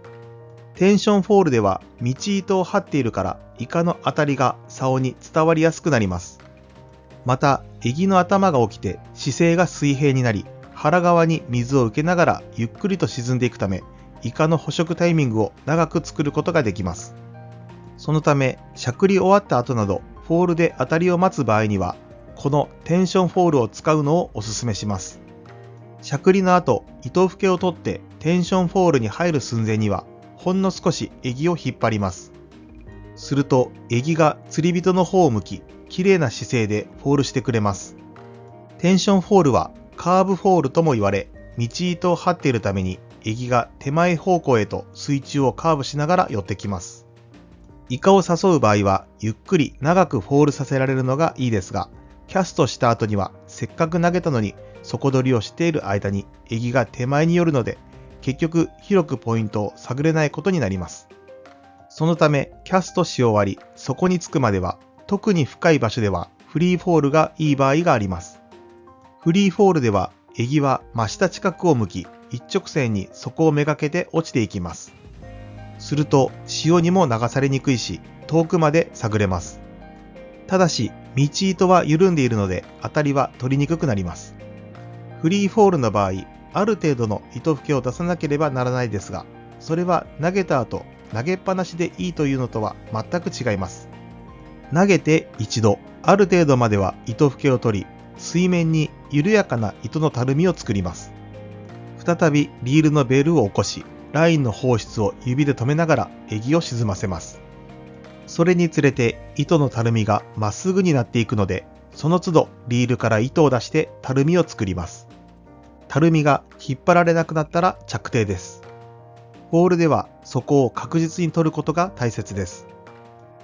テンションフォールでは道糸を張っているからイカの当たりが竿に伝わりやすくなります。また、エギの頭が起きて姿勢が水平になり、腹側に水を受けながらゆっくりと沈んでいくため、イカの捕食タイミングを長く作ることができます。そのため、しゃくり終わった後など、フォールで当たりを待つ場合には、このテンションフォールを使うのをお勧めします。しゃくりの後、糸ふけを取ってテンションフォールに入る寸前には、ほんの少しエギを引っ張ります。すると、エギが釣り人の方を向き、綺麗な姿勢でフォールしてくれます。テンションフォールはカーブフォールとも言われ、道糸を張っているためにエギが手前方向へと水中をカーブしながら寄ってきます。イカを誘う場合はゆっくり長くフォールさせられるのがいいですが、キャストした後にはせっかく投げたのに底取りをしている間にエギが手前に寄るので、結局広くポイントを探れないことになります。そのためキャストし終わり、底につくまでは特に深い場所ではフリーフォールがいい場合があります。フリーフォールではエギは真下近くを向き、一直線に底をめがけて落ちていきます。すると潮にも流されにくいし、遠くまで探れます。ただし道糸は緩んでいるので当たりは取りにくくなります。フリーフォールの場合、ある程度の糸ふけを出さなければならないですが、それは投げた後、投げっぱなしでいいというのとは全く違います。投げて一度、ある程度までは糸ふけを取り、水面に緩やかな糸のたるみを作ります。再びリールのベルを起こし、ラインの放出を指で止めながらエギを沈ませます。それにつれて糸のたるみがまっすぐになっていくので、その都度リールから糸を出してたるみを作ります。たるみが引っ張られなくなったら着底です。フォールではそこを確実に取ることが大切です。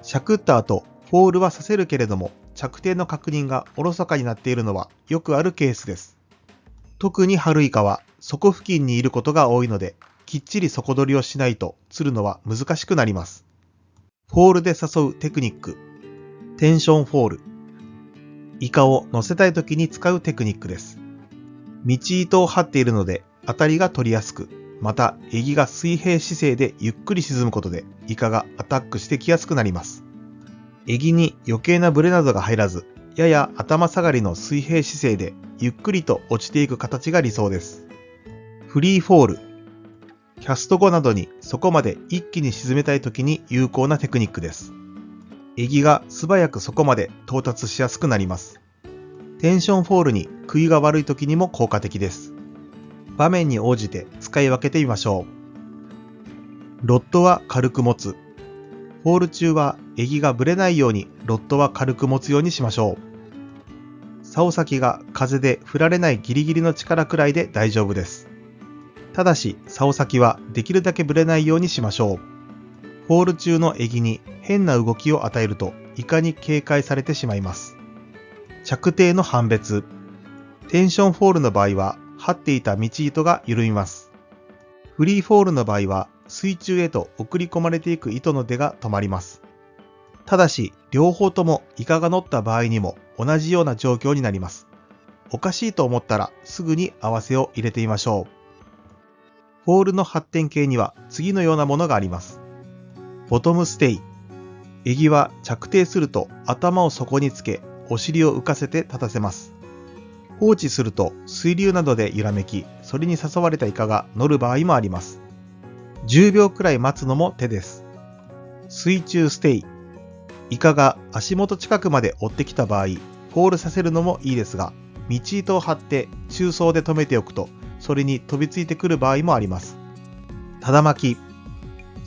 しゃくった後、フォールはさせるけれども、着底の確認がおろそかになっているのはよくあるケースです。特に春イカは底付近にいることが多いので、きっちり底取りをしないと釣るのは難しくなります。フォールで誘うテクニック。テンションフォール。イカを乗せたい時に使うテクニックです。道糸を張っているので当たりが取りやすく、またエギが水平姿勢でゆっくり沈むことでイカがアタックしてきやすくなります。エギに余計なブレなどが入らず、やや頭下がりの水平姿勢でゆっくりと落ちていく形が理想です。フリーフォール。キャスト後などにそこまで一気に沈めたい時に有効なテクニックです。エギが素早くそこまで到達しやすくなります。テンションフォールに食いが悪い時にも効果的です。場面に応じて使い分けてみましょう。ロッドは軽く持つ。フォール中はエギがぶれないようにロッドは軽く持つようにしましょう。竿先が風で振られないギリギリの力くらいで大丈夫です。ただし竿先はできるだけぶれないようにしましょう。フォール中のエギに変な動きを与えるとイカに警戒されてしまいます。着底の判別。テンションフォールの場合は張っていた道糸が緩みます。フリーフォールの場合は水中へと送り込まれていく糸の出が止まります。ただし、両方ともイカが乗った場合にも同じような状況になります。おかしいと思ったらすぐに合わせを入れてみましょう。フォールの発展形には次のようなものがあります。ボトムステイ。エギは着底すると頭を底につけ、お尻を浮かせて立たせます。放置すると水流などで揺らめき、それに誘われたイカが乗る場合もあります。10秒くらい待つのも手です。水中ステイ。イカが足元近くまで追ってきた場合、フォールさせるのもいいですが、道糸を張って中層で止めておくと、それに飛びついてくる場合もあります。ただ巻き。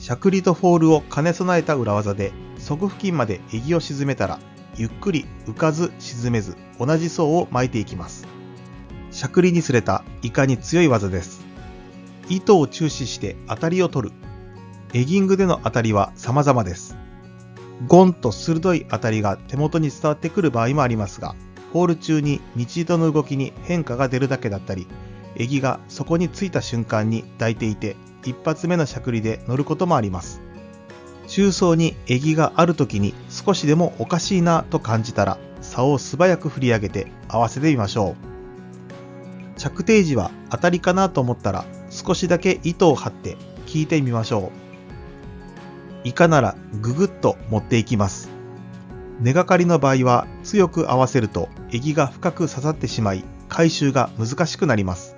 しゃくりとフォールを兼ね備えた裏技で、底付近までエギを沈めたら、ゆっくり浮かず沈めず同じ層を巻いていきます。しゃくりにすれたイカに強い技です。糸を注視して当たりを取る。エギングでの当たりは様々です。ゴンと鋭い当たりが手元に伝わってくる場合もありますが、フォール中に道糸の動きに変化が出るだけだったり、エギがそこについた瞬間に抱いていて、一発目のしゃくりで乗ることもあります。中層にエギがある時に少しでもおかしいなと感じたら、竿を素早く振り上げて合わせてみましょう。着底時は当たりかなと思ったら少しだけ糸を張って引いてみましょう。イカならぐぐっと持っていきます。根がかりの場合は強く合わせるとエギが深く刺さってしまい回収が難しくなります。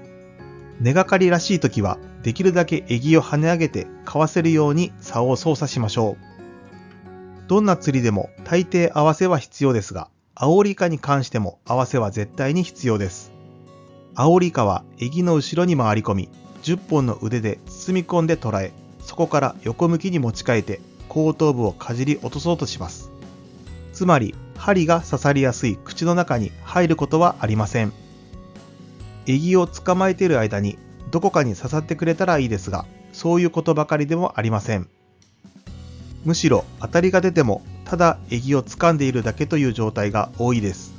根がかりらしい時はできるだけエギを跳ね上げてかわせるように竿を操作しましょう。どんな釣りでも大抵合わせは必要ですが、アオリイカに関しても合わせは絶対に必要です。アオリイカはエギの後ろに回り込み、10本の腕で包み込んで捕らえ、そこから横向きに持ち替えて後頭部をかじり落とそうとします。つまり針が刺さりやすい口の中に入ることはありません。エギを捕まえている間にどこかに刺さってくれたらいいですが、そういうことばかりでもありません。むしろ当たりが出てもただエギを掴んでいるだけという状態が多いです。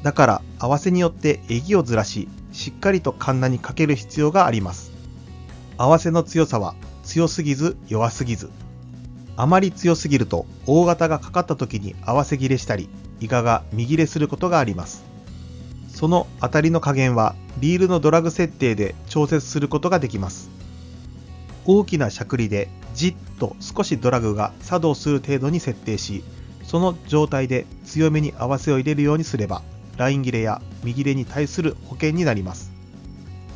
だから合わせによってエギをずらし、しっかりとカンナにかける必要があります。合わせの強さは強すぎず弱すぎず。あまり強すぎると大型がかかった時に合わせ切れしたり、イカが見切れすることがあります。その当たりの加減はリールのドラグ設定で調節することができます。大きなしゃくりでじっと少しドラグが作動する程度に設定し、その状態で強めに合わせを入れるようにすれば、ライン切れや身切れに対する保険になります。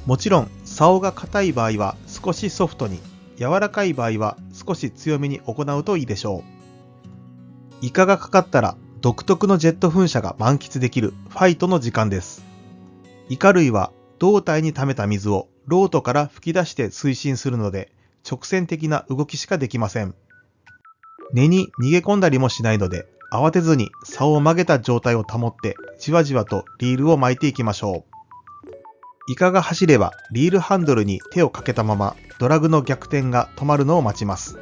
もちろん竿が硬い場合は少しソフトに、柔らかい場合は少し強めに行うといいでしょう。イカがかかったら独特のジェット噴射が満喫できるファイトの時間です。イカ類は胴体に溜めた水をロートから吹き出して推進するので、直線的な動きしかできません。根に逃げ込んだりもしないので、慌てずに竿を曲げた状態を保ってじわじわとリールを巻いていきましょう。イカが走ればリールハンドルに手をかけたままドラグの逆転が止まるのを待ちます。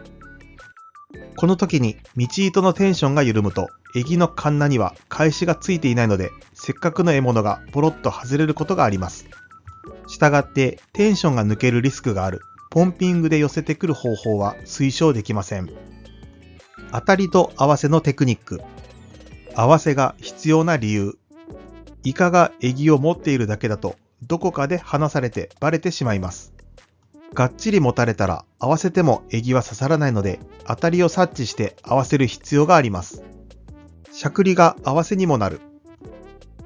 この時に道糸のテンションが緩むと、エギのカンナには返しがついていないので、せっかくの獲物がポロッと外れることがあります。したがってテンションが抜けるリスクがあるポンピングで寄せてくる方法は推奨できません。当たりと合わせのテクニック。合わせが必要な理由。イカがエギを持っているだけだとどこかで離されてバレてしまいます。がっちり持たれたら合わせてもエギは刺さらないので、当たりを察知して合わせる必要があります。しゃくりが合わせにもなる。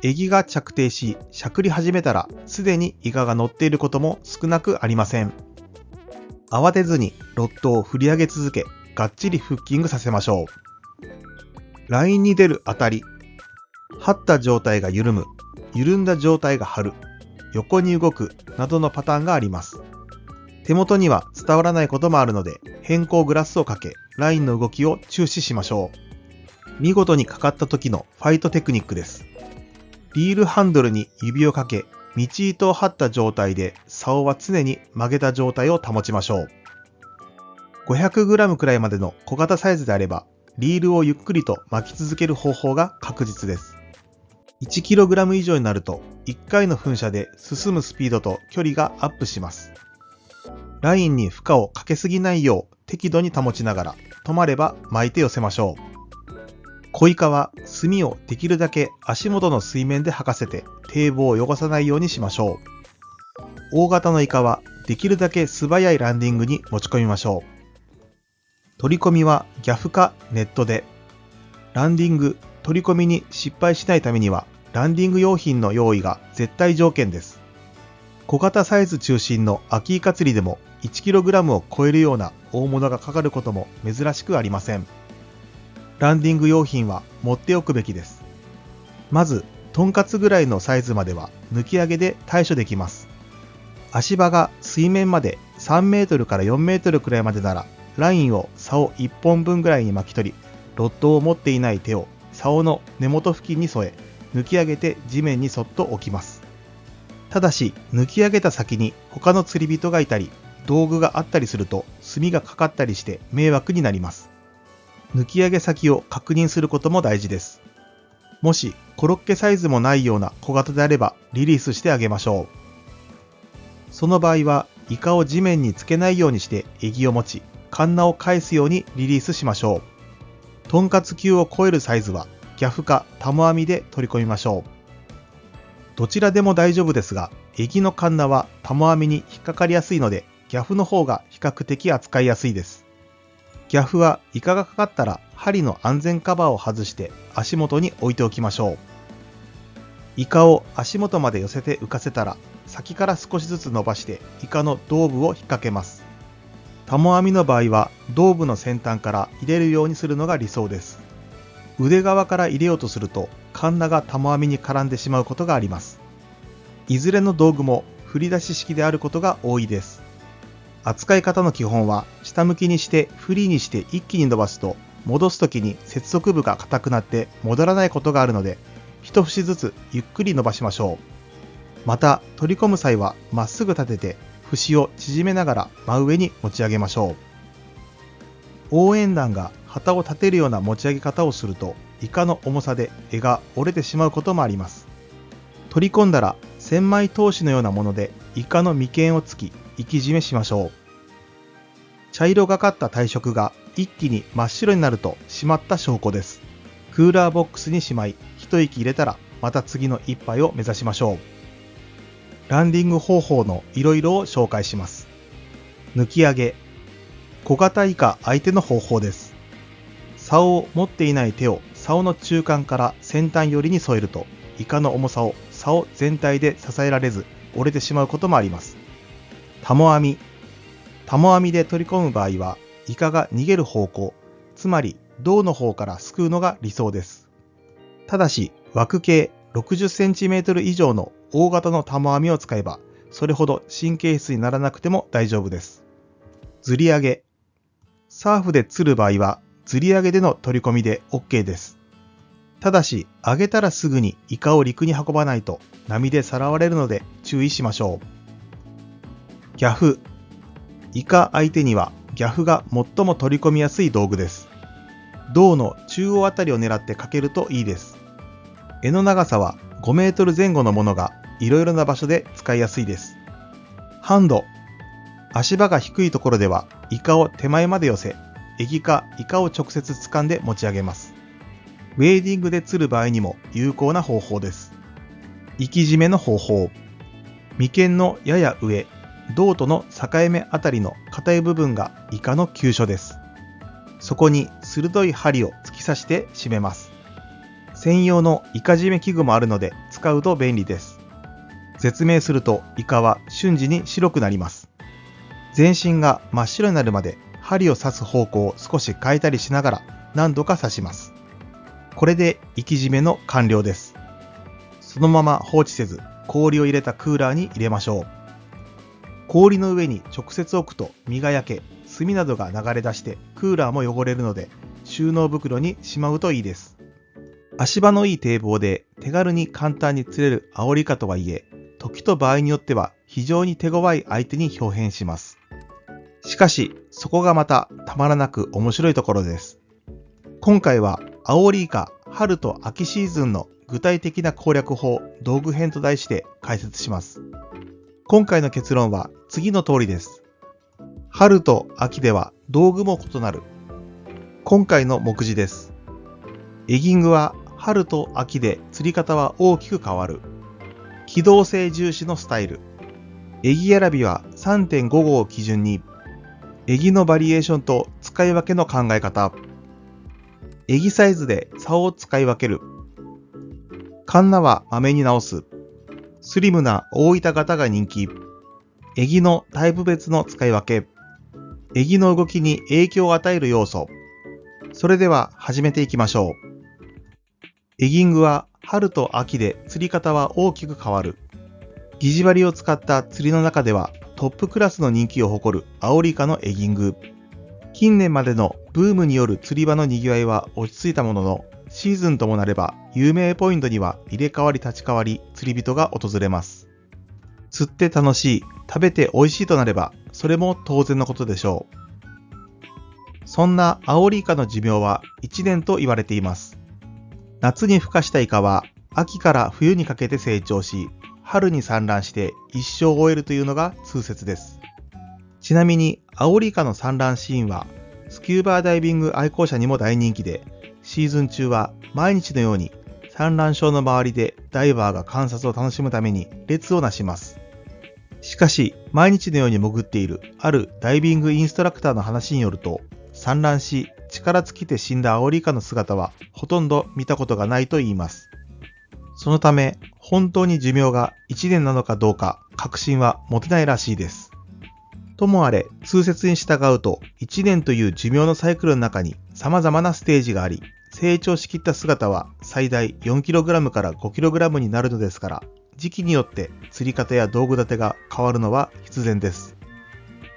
エギが着底し、しゃくり始めたらすでにイカが乗っていることも少なくありません。慌てずにロッドを振り上げ続け、がっちりフッキングさせましょう。ラインに出る当たり。張った状態が緩む、緩んだ状態が張る、横に動くなどのパターンがあります。手元には伝わらないこともあるので、変更グラスをかけ、ラインの動きを注視しましょう。見事にかかった時のファイトテクニックです。リールハンドルに指をかけ、道糸を張った状態で竿は常に曲げた状態を保ちましょう。500g くらいまでの小型サイズであれば、リールをゆっくりと巻き続ける方法が確実です。1kg 以上になると、1回の噴射で進むスピードと距離がアップします。ラインに負荷をかけすぎないよう適度に保ちながら、止まれば巻いて寄せましょう。小イカは炭をできるだけ足元の水面で履かせて堤防を汚さないようにしましょう。大型のイカはできるだけ素早いランディングに持ち込みましょう。取り込みはギャフかネットで。ランディング、取り込みに失敗しないためにはランディング用品の用意が絶対条件です。小型サイズ中心の秋イカ釣りでも 1kg を超えるような大物がかかることも珍しくありません。ランディング用品は持っておくべきです。まず、トンカツぐらいのサイズまでは抜き上げで対処できます。足場が水面まで3メートルから4メートルくらいまでなら、ラインを竿1本分ぐらいに巻き取り、ロッドを持っていない手を竿の根元付近に添え、抜き上げて地面にそっと置きます。ただし、抜き上げた先に他の釣り人がいたり、道具があったりすると炭がかかったりして迷惑になります。抜き上げ先を確認することも大事です。もしコロッケサイズもないような小型であればリリースしてあげましょう。その場合はイカを地面につけないようにしてエギを持ち、カンナを返すようにリリースしましょう。トンカツ級を超えるサイズはギャフかタモ網で取り込みましょう。どちらでも大丈夫ですが、エギのカンナはタモ網に引っかかりやすいので、ギャフの方が比較的扱いやすいです。ギャフはイカがかかったら針の安全カバーを外して足元に置いておきましょう。イカを足元まで寄せて浮かせたら、先から少しずつ伸ばしてイカの胴部を引っ掛けます。タモ網の場合は胴部の先端から入れるようにするのが理想です。腕側から入れようとするとカンナがタモ網に絡んでしまうことがあります。いずれの道具も振り出し式であることが多いです。扱い方の基本は下向きにしてフリーにして一気に伸ばすと戻すときに接続部が硬くなって戻らないことがあるので、一節ずつゆっくり伸ばしましょう。また取り込む際はまっすぐ立てて節を縮めながら真上に持ち上げましょう。応援団が旗を立てるような持ち上げ方をするとイカの重さで柄が折れてしまうこともあります。取り込んだら千枚通しのようなものでイカの眉間をつき生き締めしましょう。茶色がかった体色が一気に真っ白になると締まった証拠です。クーラーボックスにしまい、一息入れたらまた次の一杯を目指しましょう。ランディング方法のいろいろを紹介します。抜き上げ。小型イカ相手の方法です。竿を持っていない手を竿の中間から先端寄りに添えると、イカの重さを竿全体で支えられず折れてしまうこともあります。タモ網。タモ網で取り込む場合は、イカが逃げる方向、つまり胴の方からすくうのが理想です。ただし、枠径 60cm 以上の大型のタモ網を使えば、それほど神経質にならなくても大丈夫です。ずり上げ。サーフで釣る場合は、ずり上げでの取り込みで OK です。ただし、上げたらすぐにイカを陸に運ばないと波でさらわれるので注意しましょう。ギャフ。イカ相手にはギャフが最も取り込みやすい道具です。胴の中央あたりを狙ってかけるといいです。柄の長さは5メートル前後のものがいろいろな場所で使いやすいです。ハンド。足場が低いところではイカを手前まで寄せ、エギかイカを直接掴んで持ち上げます。ウェーディングで釣る場合にも有効な方法です。生き締めの方法。眉間のやや上、胴との境目あたりの硬い部分がイカの急所です。そこに鋭い針を突き刺して締めます。専用のイカ締め器具もあるので使うと便利です。絶命するとイカは瞬時に白くなります。全身が真っ白になるまで針を刺す方向を少し変えたりしながら何度か刺します。これで生き締めの完了です。そのまま放置せず氷を入れたクーラーに入れましょう。氷の上に直接置くと身が焼け、炭などが流れ出してクーラーも汚れるので収納袋にしまうといいです。足場のいい堤防で手軽に簡単に釣れるアオリイカとはいえ、時と場合によっては非常に手強い相手に表変します。しかし、そこがまたたまらなく面白いところです。今回はアオリイカ春と秋シーズンの具体的な攻略法道具編と題して解説します。今回の結論は次の通りです。春と秋では道具も異なる。今回の目次です。エギングは春と秋で釣り方は大きく変わる。機動性重視のスタイル。エギ選びは 3.5 号を基準に、エギのバリエーションと使い分けの考え方。エギサイズで竿を使い分ける。カンナはまめに直す。スリムな大板型が人気。エギのタイプ別の使い分け。エギの動きに影響を与える要素。それでは始めていきましょう。エギングは春と秋で釣り方は大きく変わる。疑似針を使った釣りの中ではトップクラスの人気を誇るアオリイカのエギング。近年までのブームによる釣り場の賑わいは落ち着いたものの、シーズンともなれば有名ポイントには入れ替わり立ち替わり釣り人が訪れます。釣って楽しい、食べて美味しいとなればそれも当然のことでしょう。そんなアオリイカの寿命は1年と言われています。夏に孵化したイカは秋から冬にかけて成長し、春に産卵して一生を終えるというのが通説です。ちなみにアオリイカの産卵シーンはスキューバーダイビング愛好者にも大人気で、シーズン中は毎日のように産卵床の周りでダイバーが観察を楽しむために列をなします。しかし毎日のように潜っているあるダイビングインストラクターの話によると、産卵し力尽きて死んだアオリイカの姿はほとんど見たことがないと言います。そのため本当に寿命が1年なのかどうか確信は持てないらしいです。ともあれ、通説に従うと1年という寿命のサイクルの中に様々なステージがあり、成長しきった姿は最大 4kg から 5kg になるのですから、時期によって釣り方や道具立てが変わるのは必然です。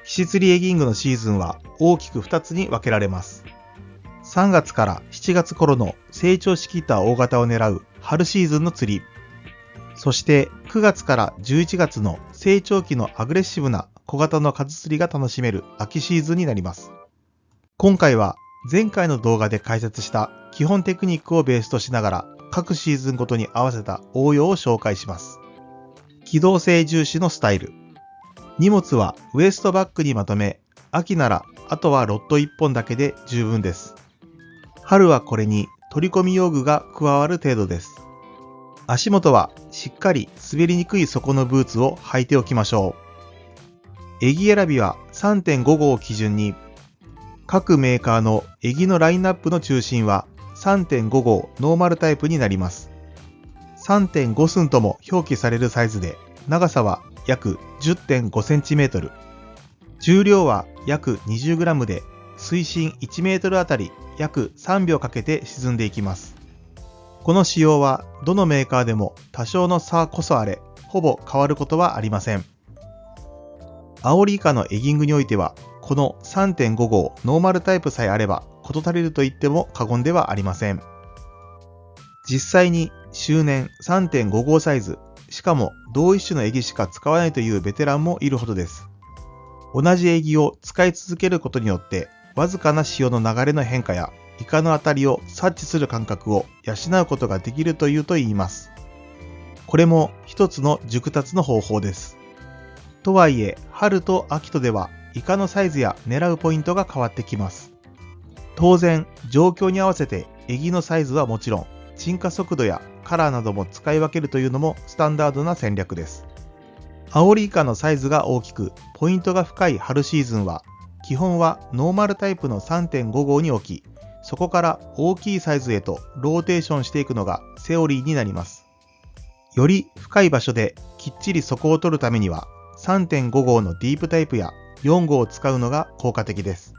岸釣りエギングのシーズンは大きく2つに分けられます。3月から7月頃の成長しきった大型を狙う春シーズンの釣り、そして9月から11月の成長期のアグレッシブな小型の数釣りが楽しめる秋シーズンになります。今回は前回の動画で解説した基本テクニックをベースとしながら各シーズンごとに合わせた応用を紹介します。機動性重視のスタイル。荷物はウエストバッグにまとめ、秋ならあとはロッド1本だけで十分です。春はこれに取り込み用具が加わる程度です。足元はしっかり滑りにくい底のブーツを履いておきましょう。エギ選びは 3.5 号を基準に、各メーカーのエギのラインナップの中心は 3.5 号ノーマルタイプになります。3.5 寸とも表記されるサイズで、長さは約 10.5cm、重量は約 20g で、水深 1m あたり約3秒かけて沈んでいきます。この仕様はどのメーカーでも多少の差こそあれ、ほぼ変わることはありません。アオリイカのエギングにおいては、この 3.5 号ノーマルタイプさえあれば事足りると言っても過言ではありません。実際に周年 3.5 号サイズ、しかも同一種のエギしか使わないというベテランもいるほどです。同じエギを使い続けることによって、わずかな潮の流れの変化やイカの当たりを察知する感覚を養うことができるというと言います。これも一つの熟達の方法です。とはいえ、春と秋とではイカのサイズや狙うポイントが変わってきます。当然、状況に合わせてエギのサイズはもちろん、沈下速度やカラーなども使い分けるというのもスタンダードな戦略です。アオリイカのサイズが大きく、ポイントが深い春シーズンは、基本はノーマルタイプの 3.5 号に置き、そこから大きいサイズへとローテーションしていくのがセオリーになります。より深い場所できっちり底を取るためには、3.5 号のディープタイプや4号を使うのが効果的です。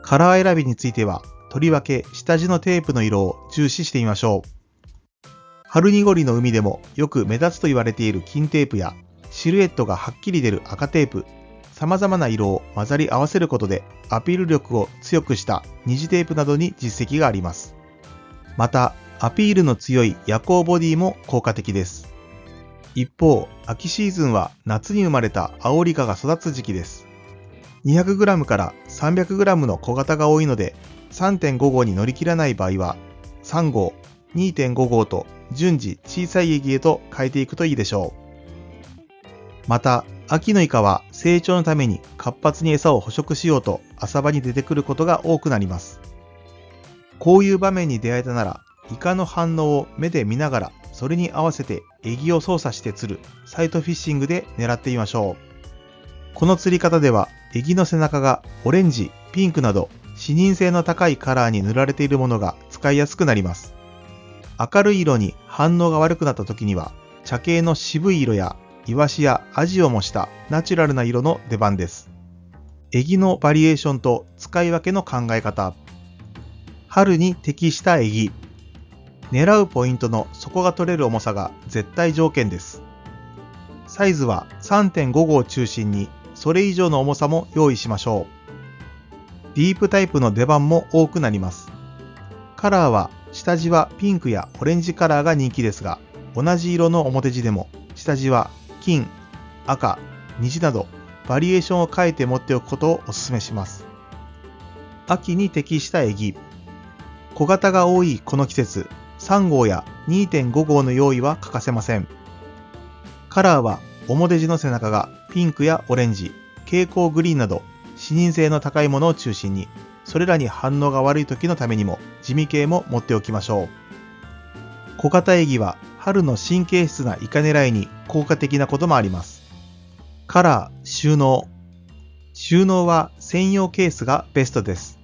カラー選びについては、とりわけ下地のテープの色を重視してみましょう。春濁りの海でもよく目立つと言われている金テープや、シルエットがはっきり出る赤テープ、様々な色を混ざり合わせることでアピール力を強くした虹テープなどに実績があります。また、アピールの強い夜光ボディも効果的です。一方、秋シーズンは夏に生まれたアオリイカが育つ時期です。200g から 300g の小型が多いので、3.5 号に乗り切らない場合は、3号、2.5 号と順次小さいエギへと変えていくといいでしょう。また、秋のイカは成長のために活発に餌を捕食しようと浅場に出てくることが多くなります。こういう場面に出会えたなら、イカの反応を目で見ながら、それに合わせてエギを操作して釣るサイトフィッシングで狙ってみましょう。この釣り方では、エギの背中がオレンジ、ピンクなど視認性の高いカラーに塗られているものが使いやすくなります。明るい色に反応が悪くなった時には、茶系の渋い色やイワシやアジを模したナチュラルな色の出番です。エギのバリエーションと使い分けの考え方。春に適したエギ。狙うポイントの底が取れる重さが絶対条件です。サイズは 3.5 号を中心にそれ以上の重さも用意しましょう。ディープタイプの出番も多くなります。カラーは下地はピンクやオレンジカラーが人気ですが、同じ色の表地でも下地は金、赤、虹などバリエーションを変えて持っておくことをお勧めします。秋に適したエギ。小型が多いこの季節、3号や 2.5 号の用意は欠かせません。カラーは表地の背中がピンクやオレンジ、蛍光グリーンなど視認性の高いものを中心に、それらに反応が悪い時のためにも地味系も持っておきましょう。小型エギは春の神経質なイカ狙いに効果的なこともあります。カラー、収納。収納は専用ケースがベストです。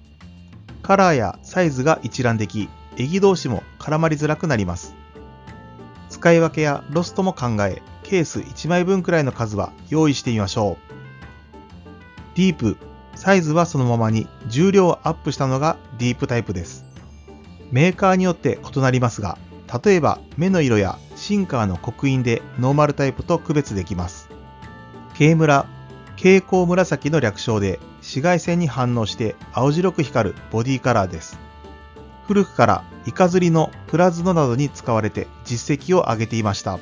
カラーやサイズが一覧でき、エギ同士も絡まりづらくなります。使い分けやロストも考え、ケース1枚分くらいの数は用意してみましょう。ディープ、サイズはそのままに重量をアップしたのがディープタイプです。メーカーによって異なりますが、例えば目の色やシンカーの刻印でノーマルタイプと区別できます。ケイムラ、蛍光紫の略称で紫外線に反応して青白く光るボディカラーです。古くからイカ釣りのプラズノなどに使われて実績を上げていました。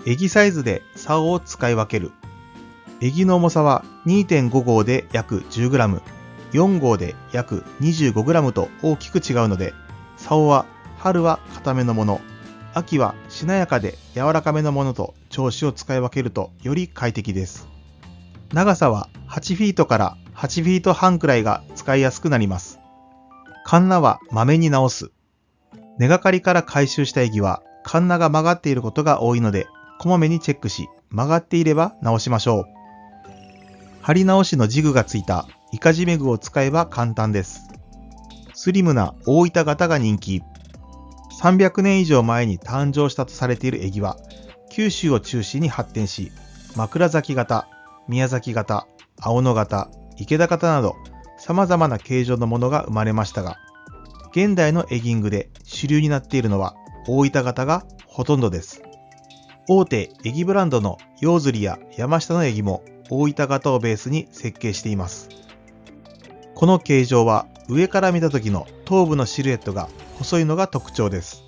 エギサイズで竿を使い分ける。エギの重さは 2.5 号で約 10g、4号で約 25g と大きく違うので、竿は春は硬めのもの、秋はしなやかで柔らかめのものと調子を使い分けるとより快適です。長さは8フィートから8フィート半くらいが使いやすくなります。カンナはまめに直す。根がかりから回収したエギはカンナが曲がっていることが多いので、こまめにチェックし、曲がっていれば直しましょう。貼り直しのジグがついたイカジメグを使えば簡単です。スリムな大分型が人気。300年以上前に誕生したとされているエギは、九州を中心に発展し、枕崎型、宮崎型、青野型、池田型など様々な形状のものが生まれましたが、現代のエギングで主流になっているのは大分型がほとんどです。大手エギブランドのヨウズリや山下のエギも大分型をベースに設計しています。この形状は上から見た時の頭部のシルエットが細いのが特徴です。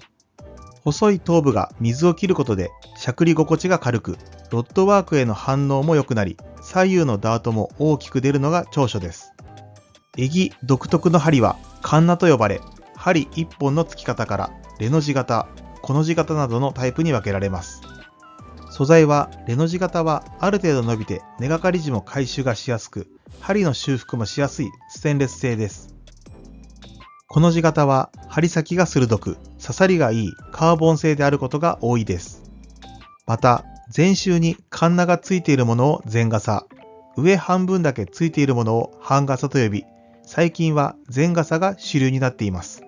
細い頭部が水を切ることでしゃくり心地が軽く、ロッドワークへの反応も良くなり、左右のダートも大きく出るのが長所です。エギ独特の針はカンナと呼ばれ、針1本の付き方からレの字型、コの字型などのタイプに分けられます。素材はレの字型はある程度伸びて根がかり時も回収がしやすく、針の修復もしやすいステンレス製です。コの字型は針先が鋭く、刺さりがいいカーボン製であることが多いです。また、全周にカンナがついているものを全傘、上半分だけついているものを半傘と呼び、最近は全傘が主流になっています。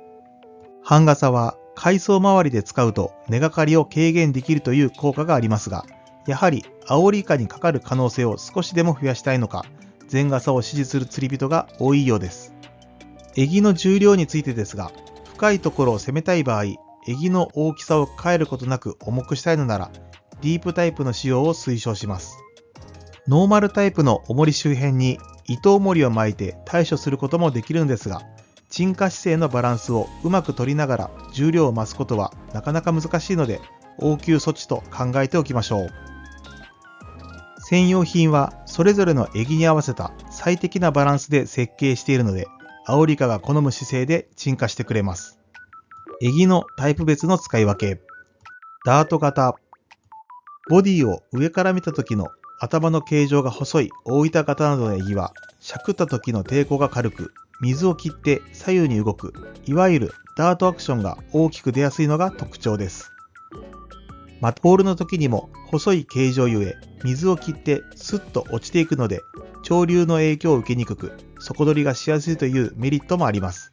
半傘は海藻周りで使うと根がかりを軽減できるという効果がありますが、やはりアオリイカにかかる可能性を少しでも増やしたいのか、全傘を支持する釣り人が多いようです。エギの重量についてですが、深いところを攻めたい場合、エギの大きさを変えることなく重くしたいのなら、ディープタイプの使用を推奨します。ノーマルタイプの重り周辺に糸重りを巻いて対処することもできるんですが、沈下姿勢のバランスをうまく取りながら重量を増すことはなかなか難しいので、応急措置と考えておきましょう。専用品はそれぞれのエギに合わせた最適なバランスで設計しているので、アオリイカが好む姿勢で沈下してくれます。エギのタイプ別の使い分け。ダート型。ボディを上から見た時の頭の形状が細い大分型などのエギは、しゃくった時の抵抗が軽く、水を切って左右に動く、いわゆるダートアクションが大きく出やすいのが特徴です。ポールの時にも細い形状ゆえ、水を切ってスッと落ちていくので、潮流の影響を受けにくく、底取りがしやすいというメリットもあります。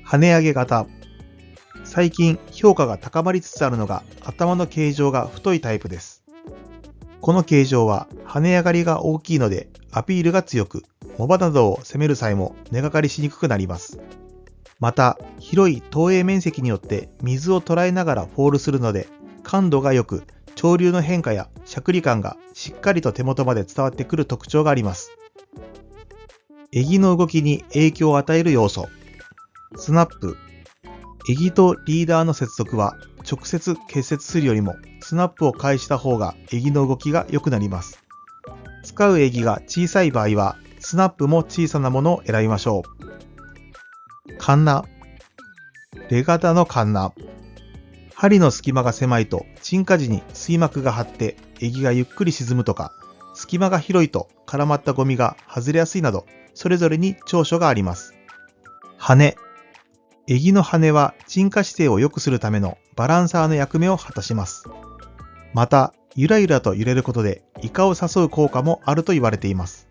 跳ね上げ型。最近評価が高まりつつあるのが頭の形状が太いタイプです。この形状は跳ね上がりが大きいのでアピールが強く、藻場などを攻める際も根がかりしにくくなります。また、広い投影面積によって水を捉えながらフォールするので、感度が良く、潮流の変化やしゃくり感がしっかりと手元まで伝わってくる特徴があります。エギの動きに影響を与える要素。スナップ。エギとリーダーの接続は直接結節するよりもスナップを介した方がエギの動きが良くなります。使うエギが小さい場合はスナップも小さなものを選びましょう。カンナ。レガタのカンナ。針の隙間が狭いと沈下時に水膜が張ってエギがゆっくり沈むとか、隙間が広いと絡まったゴミが外れやすいなど、それぞれに長所があります。羽。エギの羽は沈下姿勢を良くするためのバランサーの役目を果たします。また、ゆらゆらと揺れることでイカを誘う効果もあると言われています。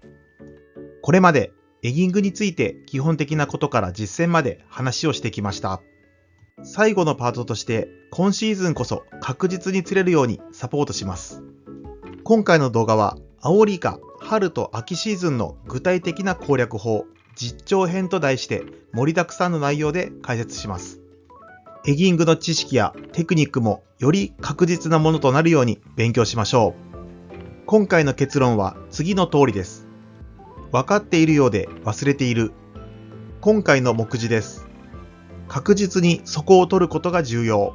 これまでエギングについて基本的なことから実践まで話をしてきました。最後のパートとして今シーズンこそ確実に釣れるようにサポートします。今回の動画はアオリイカ春と秋シーズンの具体的な攻略法実調編と題して盛りだくさんの内容で解説します。エギングの知識やテクニックもより確実なものとなるように勉強しましょう。今回の結論は次の通りです。分かっているようで忘れている。今回の目次です。確実に底を取ることが重要。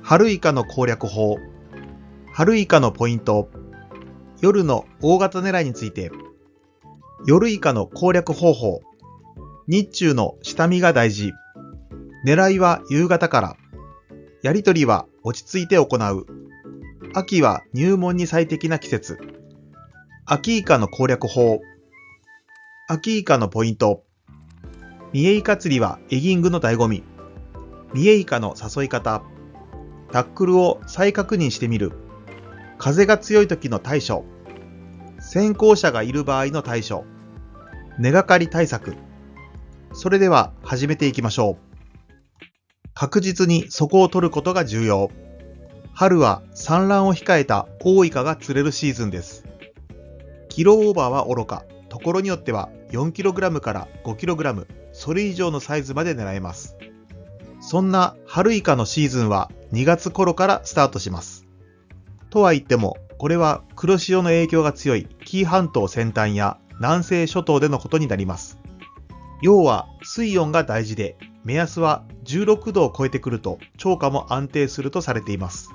春イカの攻略法。春イカのポイント。夜の大型狙いについて。夜イカの攻略方法。日中の下見が大事。狙いは夕方から。やりとりは落ち着いて行う。秋は入門に最適な季節。秋イカの攻略法。秋イカのポイント。見えイカ釣りはエギングの醍醐味。見えイカの誘い方。タックルを再確認してみる。風が強い時の対処。先行者がいる場合の対処。根がかり対策。それでは始めていきましょう。確実に底を取ることが重要。春は産卵を控えた大イカが釣れるシーズンです。キロオーバーはおろか、ところによっては 4kg から 5kg、それ以上のサイズまで狙えます。そんな春イカのシーズンは2月頃からスタートします。とは言っても、これは黒潮の影響が強い紀伊半島先端や南西諸島でのことになります。要は水温が大事で、目安は16度を超えてくると釣果も安定するとされています。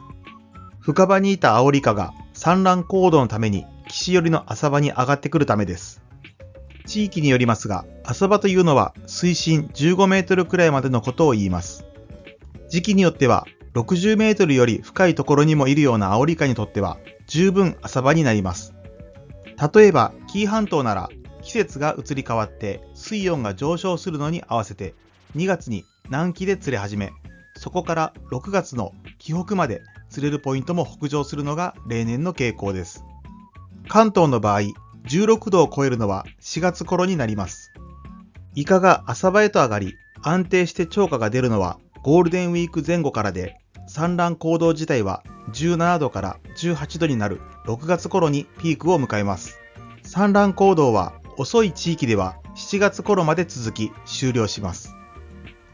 深場にいたアオリイカが産卵行動のために岸寄りの浅場に上がってくるためです。地域によりますが、浅場というのは水深15メートルくらいまでのことを言います。時期によっては60メートルより深いところにもいるようなアオリイカにとっては十分浅場になります。例えば紀伊半島なら季節が移り変わって水温が上昇するのに合わせて2月に南紀で釣れ始め、そこから6月の紀北まで釣れるポイントも北上するのが例年の傾向です。関東の場合、16度を超えるのは4月頃になります。イカが浅場へと上がり、安定して釣果が出るのはゴールデンウィーク前後からで、産卵行動自体は17度から18度になる6月頃にピークを迎えます。産卵行動は遅い地域では7月頃まで続き終了します。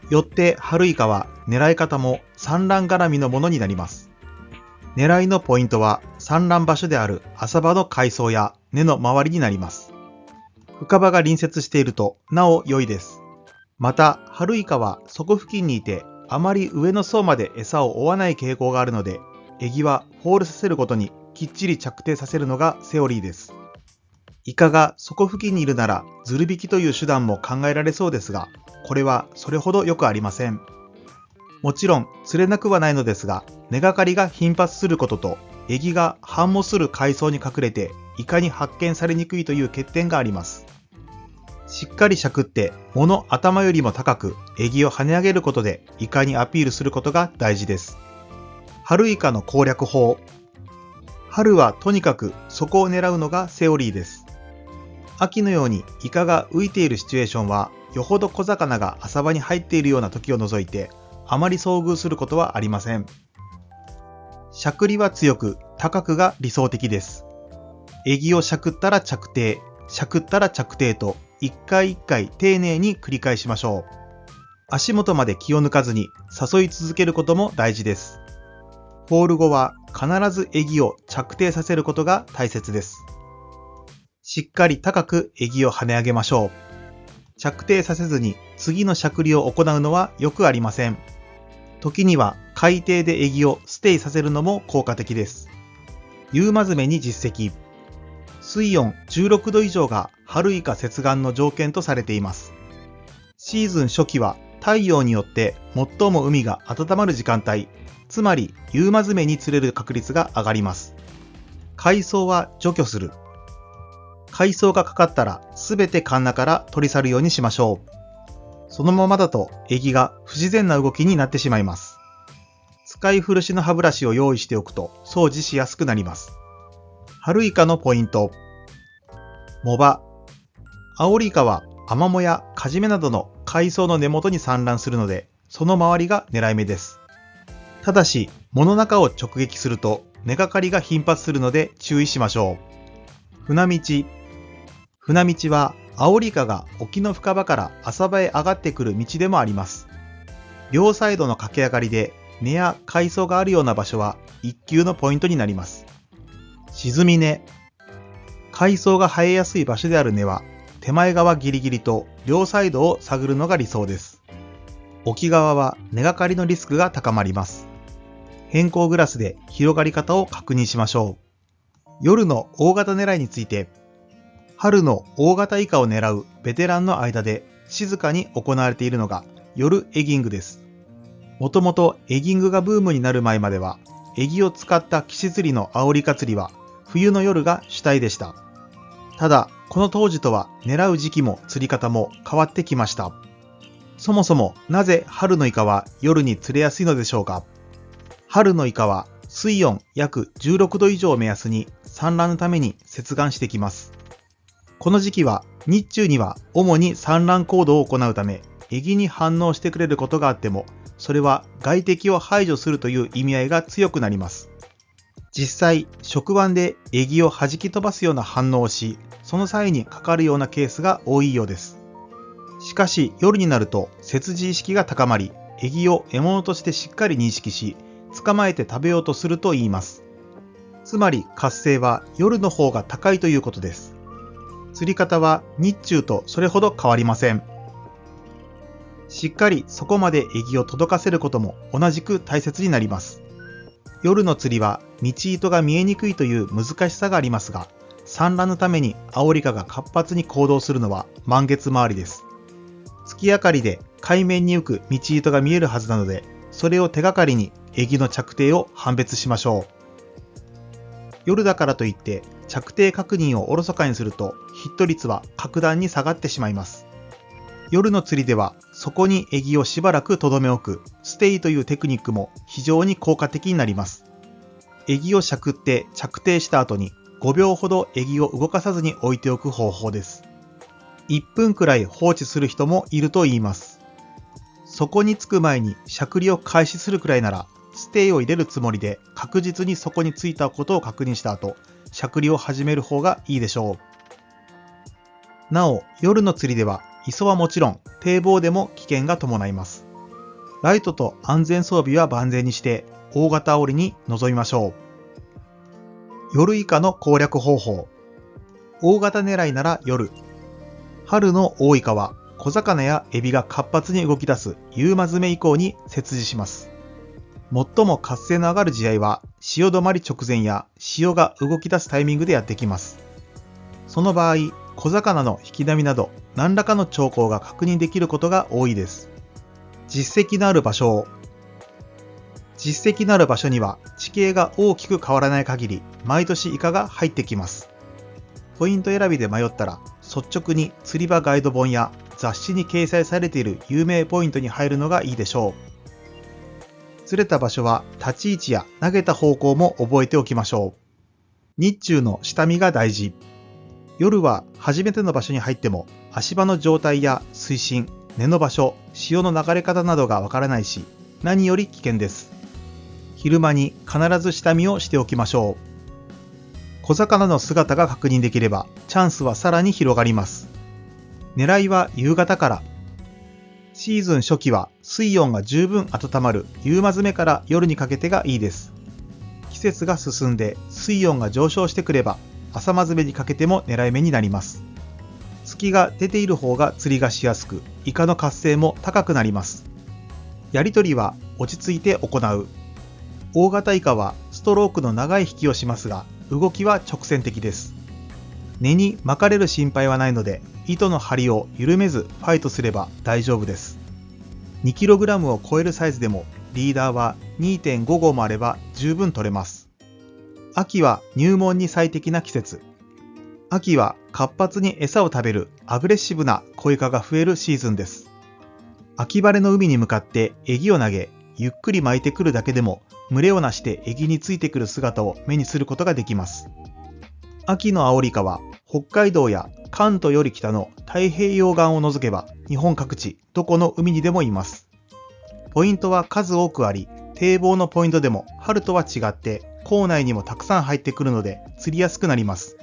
よって春イカは狙い方も産卵絡みのものになります。狙いのポイントは産卵場所である浅場の海藻や根の周りになります。深場が隣接しているとなお良いです。また春イカは底付近にいてあまり上の層まで餌を追わない傾向があるので、エギはフォールさせるごとにきっちり着底させるのがセオリーです。イカが底付近にいるならズル引きという手段も考えられそうですが、これはそれほどよくありません。もちろん釣れなくはないのですが、根がかりが頻発することと、エギが繁茂する海藻に隠れてイカに発見されにくいという欠点があります。しっかりしゃくって藻の頭よりも高くエギを跳ね上げることでイカにアピールすることが大事です。春イカの攻略法。春はとにかく底を狙うのがセオリーです。秋のようにイカが浮いているシチュエーションはよほど小魚が浅場に入っているような時を除いてあまり遭遇することはありません。しゃくりは強く高くが理想的です。エギをしゃくったら着底、しゃくったら着底と一回一回丁寧に繰り返しましょう。足元まで気を抜かずに誘い続けることも大事です。ポール後は必ずエギを着底させることが大切です。しっかり高くエギを跳ね上げましょう。着底させずに次のしゃくりを行うのはよくありません。時には海底でエギをステイさせるのも効果的です。ユウマズメに実績。水温16度以上が春イカ接岸の条件とされています。シーズン初期は太陽によって最も海が温まる時間帯、つまりユウマズメに釣れる確率が上がります。海藻は除去する。海藻がかかったらすべてカンナから取り去るようにしましょう。そのままだとエギが不自然な動きになってしまいます。使い古しの歯ブラシを用意しておくと掃除しやすくなります。春イカのポイント。藻場。アオリイカはアマモやカジメなどの海藻の根元に産卵するので、その周りが狙い目です。ただし、藻の中を直撃すると根がかりが頻発するので注意しましょう。船道。船道はアオリイカが沖の深場から浅場へ上がってくる道でもあります。両サイドの駆け上がりで根や海藻があるような場所は一級のポイントになります。沈み根。海藻が生えやすい場所である根は手前側ギリギリと両サイドを探るのが理想です。沖側は根がかりのリスクが高まります。偏光グラスで広がり方を確認しましょう。夜の大型狙いについて。春の大型イカを狙うベテランの間で静かに行われているのが夜エギングです。もともとエギングがブームになる前まではエギを使った岸釣りのアオリイカ釣りは冬の夜が主体でした。ただ、この当時とは狙う時期も釣り方も変わってきました。そもそもなぜ春のイカは夜に釣れやすいのでしょうか。春のイカは水温約16度以上を目安に産卵のために接岸してきます。この時期は日中には主に産卵行動を行うため、エギに反応してくれることがあっても、それは外敵を排除するという意味合いが強くなります。実際、触腕でエギを弾き飛ばすような反応をし、その際にかかるようなケースが多いようです。しかし夜になると接地意識が高まり、エギを獲物としてしっかり認識し、捕まえて食べようとすると言います。つまり活性は夜の方が高いということです。釣り方は日中とそれほど変わりません。しっかりそこまでエギを届かせることも同じく大切になります。夜の釣りは道糸が見えにくいという難しさがありますが、産卵のためにアオリイカが活発に行動するのは満月回りです。月明かりで海面に浮く道糸が見えるはずなので、それを手がかりにエギの着底を判別しましょう。夜だからといって着底確認をおろそかにするとヒット率は格段に下がってしまいます。夜の釣りではそこにエギをしばらく留め置くステイというテクニックも非常に効果的になります。エギをしゃくって着底した後に5秒ほどエギを動かさずに置いておく方法です。1分くらい放置する人もいると言います。そこにつく前にしゃくりを開始するくらいならステイを入れるつもりで確実にそこについたことを確認した後、しゃくりを始める方がいいでしょう。なお、夜の釣りでは磯はもちろん堤防でも危険が伴います。ライトと安全装備は万全にして大型アオリに臨みましょう。夜イカの攻略方法。大型狙いなら夜。春の大イカは小魚やエビが活発に動き出す夕間詰め以降に接地します。最も活性の上がる試合は潮止まり直前や潮が動き出すタイミングでやってきます。その場合、小魚の引き波など何らかの兆候が確認できることが多いです。実績のある場所を。実績のある場所には地形が大きく変わらない限り毎年イカが入ってきます。ポイント選びで迷ったら、率直に釣り場ガイド本や雑誌に掲載されている有名ポイントに入るのがいいでしょう。釣れた場所は立ち位置や投げた方向も覚えておきましょう。日中の下見が大事。夜は初めての場所に入っても足場の状態や水深、根の場所、潮の流れ方などがわからないし、何より危険です。昼間に必ず下見をしておきましょう。小魚の姿が確認できればチャンスはさらに広がります。狙いは夕方から。シーズン初期は水温が十分温まる夕間詰めから夜にかけてがいいです。季節が進んで水温が上昇してくれば朝間詰めにかけても狙い目になります。月が出ている方が釣りがしやすく、イカの活性も高くなります。やり取りは落ち着いて行う。大型イカはストロークの長い引きをしますが、動きは直線的です。根に巻かれる心配はないので、糸の張りを緩めずファイトすれば大丈夫です。2kg を超えるサイズでもリーダーは 2.5 号もあれば十分取れます。秋は入門に最適な季節。秋は活発に餌を食べるアグレッシブな小イカが増えるシーズンです。秋晴れの海に向かってエギを投げ、ゆっくり巻いてくるだけでも群れをなしてエギについてくる姿を目にすることができます。秋のアオリイカは北海道や関東より北の太平洋岸を除けば日本各地どこの海にでもいます。ポイントは数多くあり、堤防のポイントでも春とは違って港内にもたくさん入ってくるので釣りやすくなります。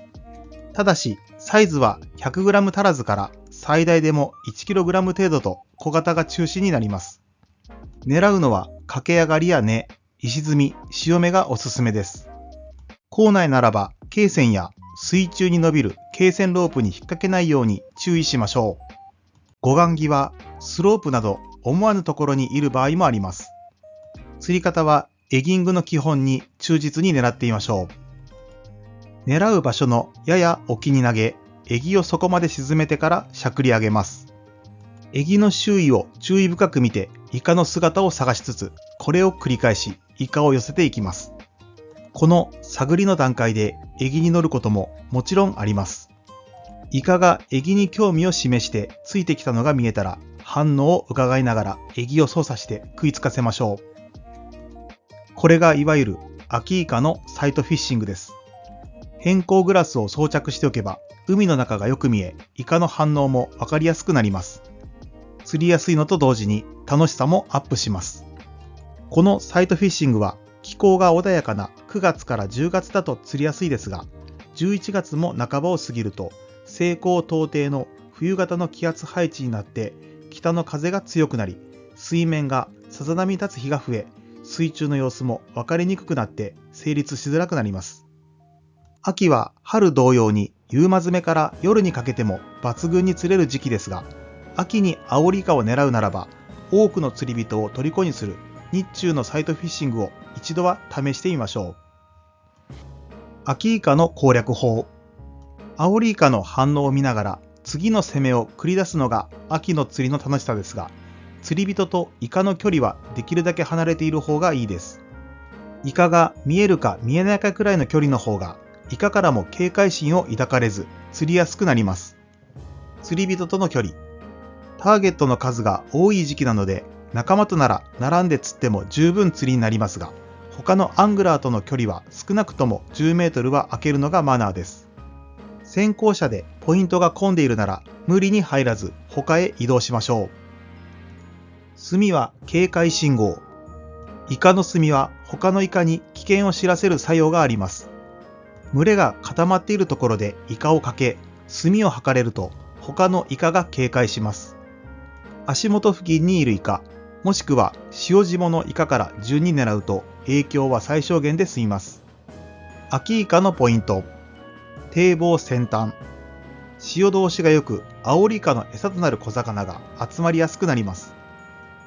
ただしサイズは 100g 足らずから最大でも 1kg 程度と小型が中心になります。狙うのは駆け上がりや根、石積み、潮目がおすすめです。港内ならば罫線や水中に伸びる罫線ロープに引っ掛けないように注意しましょう。護岸際、スロープなど思わぬところにいる場合もあります。釣り方はエギングの基本に忠実に狙ってみましょう。狙う場所のやや沖に投げ、エギを底まで沈めてからしゃくり上げます。エギの周囲を注意深く見てイカの姿を探しつつ、これを繰り返しイカを寄せていきます。この探りの段階でエギに乗ることももちろんあります。イカがエギに興味を示してついてきたのが見えたら、反応を伺いながらエギを操作して食いつかせましょう。これがいわゆる秋イカのサイトフィッシングです。偏光グラスを装着しておけば海の中がよく見え、イカの反応もわかりやすくなります。釣りやすいのと同時に楽しさもアップします。このサイトフィッシングは気候が穏やかな9月から10月だと釣りやすいですが、11月も半ばを過ぎると西高東低の冬型の気圧配置になって北の風が強くなり、水面がさざ波に立つ日が増え、水中の様子も分かりにくくなって成立しづらくなります。秋は春同様に夕間詰めから夜にかけても抜群に釣れる時期ですが、秋にアオリイカを狙うならば多くの釣り人を虜にする日中のサイトフィッシングを一度は試してみましょう。秋イカの攻略法。アオリイカの反応を見ながら次の攻めを繰り出すのが秋の釣りの楽しさですが、釣り人とイカの距離はできるだけ離れている方がいいです。イカが見えるか見えないかくらいの距離の方がイカからも警戒心を抱かれず釣りやすくなります。釣り人との距離。ターゲットの数が多い時期なので、仲間となら並んで釣っても十分釣りになりますが、他のアングラーとの距離は少なくとも10メートルは空けるのがマナーです。先行者でポイントが混んでいるなら無理に入らず他へ移動しましょう。墨は警戒信号。イカの墨は他のイカに危険を知らせる作用があります。群れが固まっているところでイカをかけ、墨を吐かれると他のイカが警戒します。足元付近にいるイカ、もしくは塩霜のイカから順に狙うと影響は最小限で済みます。秋イカのポイント。堤防先端。潮通しが良く、アオリイカの餌となる小魚が集まりやすくなります。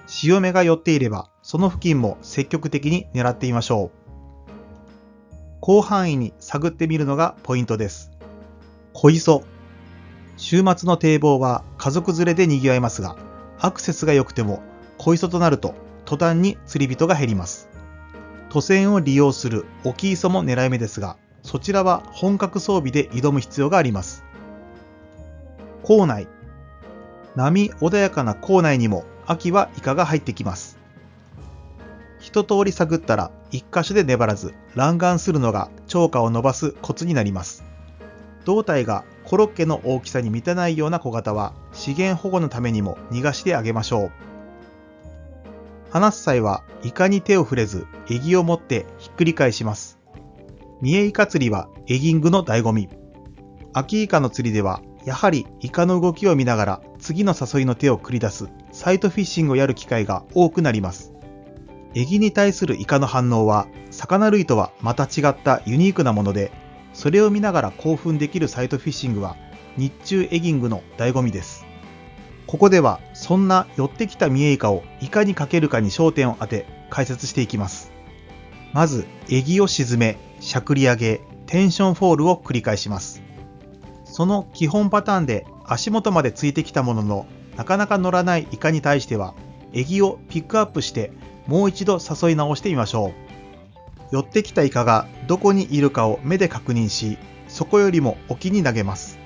潮目が寄っていれば、その付近も積極的に狙ってみましょう。広範囲に探ってみるのがポイントです。小磯。週末の堤防は家族連れで賑わいますが、アクセスが良くても小磯となると途端に釣り人が減ります。渡船を利用する沖磯も狙い目ですが、そちらは本格装備で挑む必要があります。港内。波穏やかな港内にも秋はイカが入ってきます。一通り探ったら一箇所で粘らず乱眼するのが釣果を伸ばすコツになります。胴体がコロッケの大きさに満たないような小型は資源保護のためにも逃がしてあげましょう。離す際はイカに手を触れずエギを持ってひっくり返します。見えイカ釣りはエギングの醍醐味。秋イカの釣りではやはりイカの動きを見ながら次の誘いの手を繰り出すサイトフィッシングをやる機会が多くなります。エギに対するイカの反応は魚類とはまた違ったユニークなもので、それを見ながら興奮できるサイトフィッシングは日中エギングの醍醐味です。ここではそんな寄ってきた見えイカをいかにかけるかに焦点を当て解説していきます。まずエギを沈め、しゃくり上げ、テンションフォールを繰り返します。その基本パターンで足元までついてきたもののなかなか乗らないイカに対してはエギをピックアップしてもう一度誘い直してみましょう。寄ってきたイカがどこにいるかを目で確認し、そこよりも沖に投げます。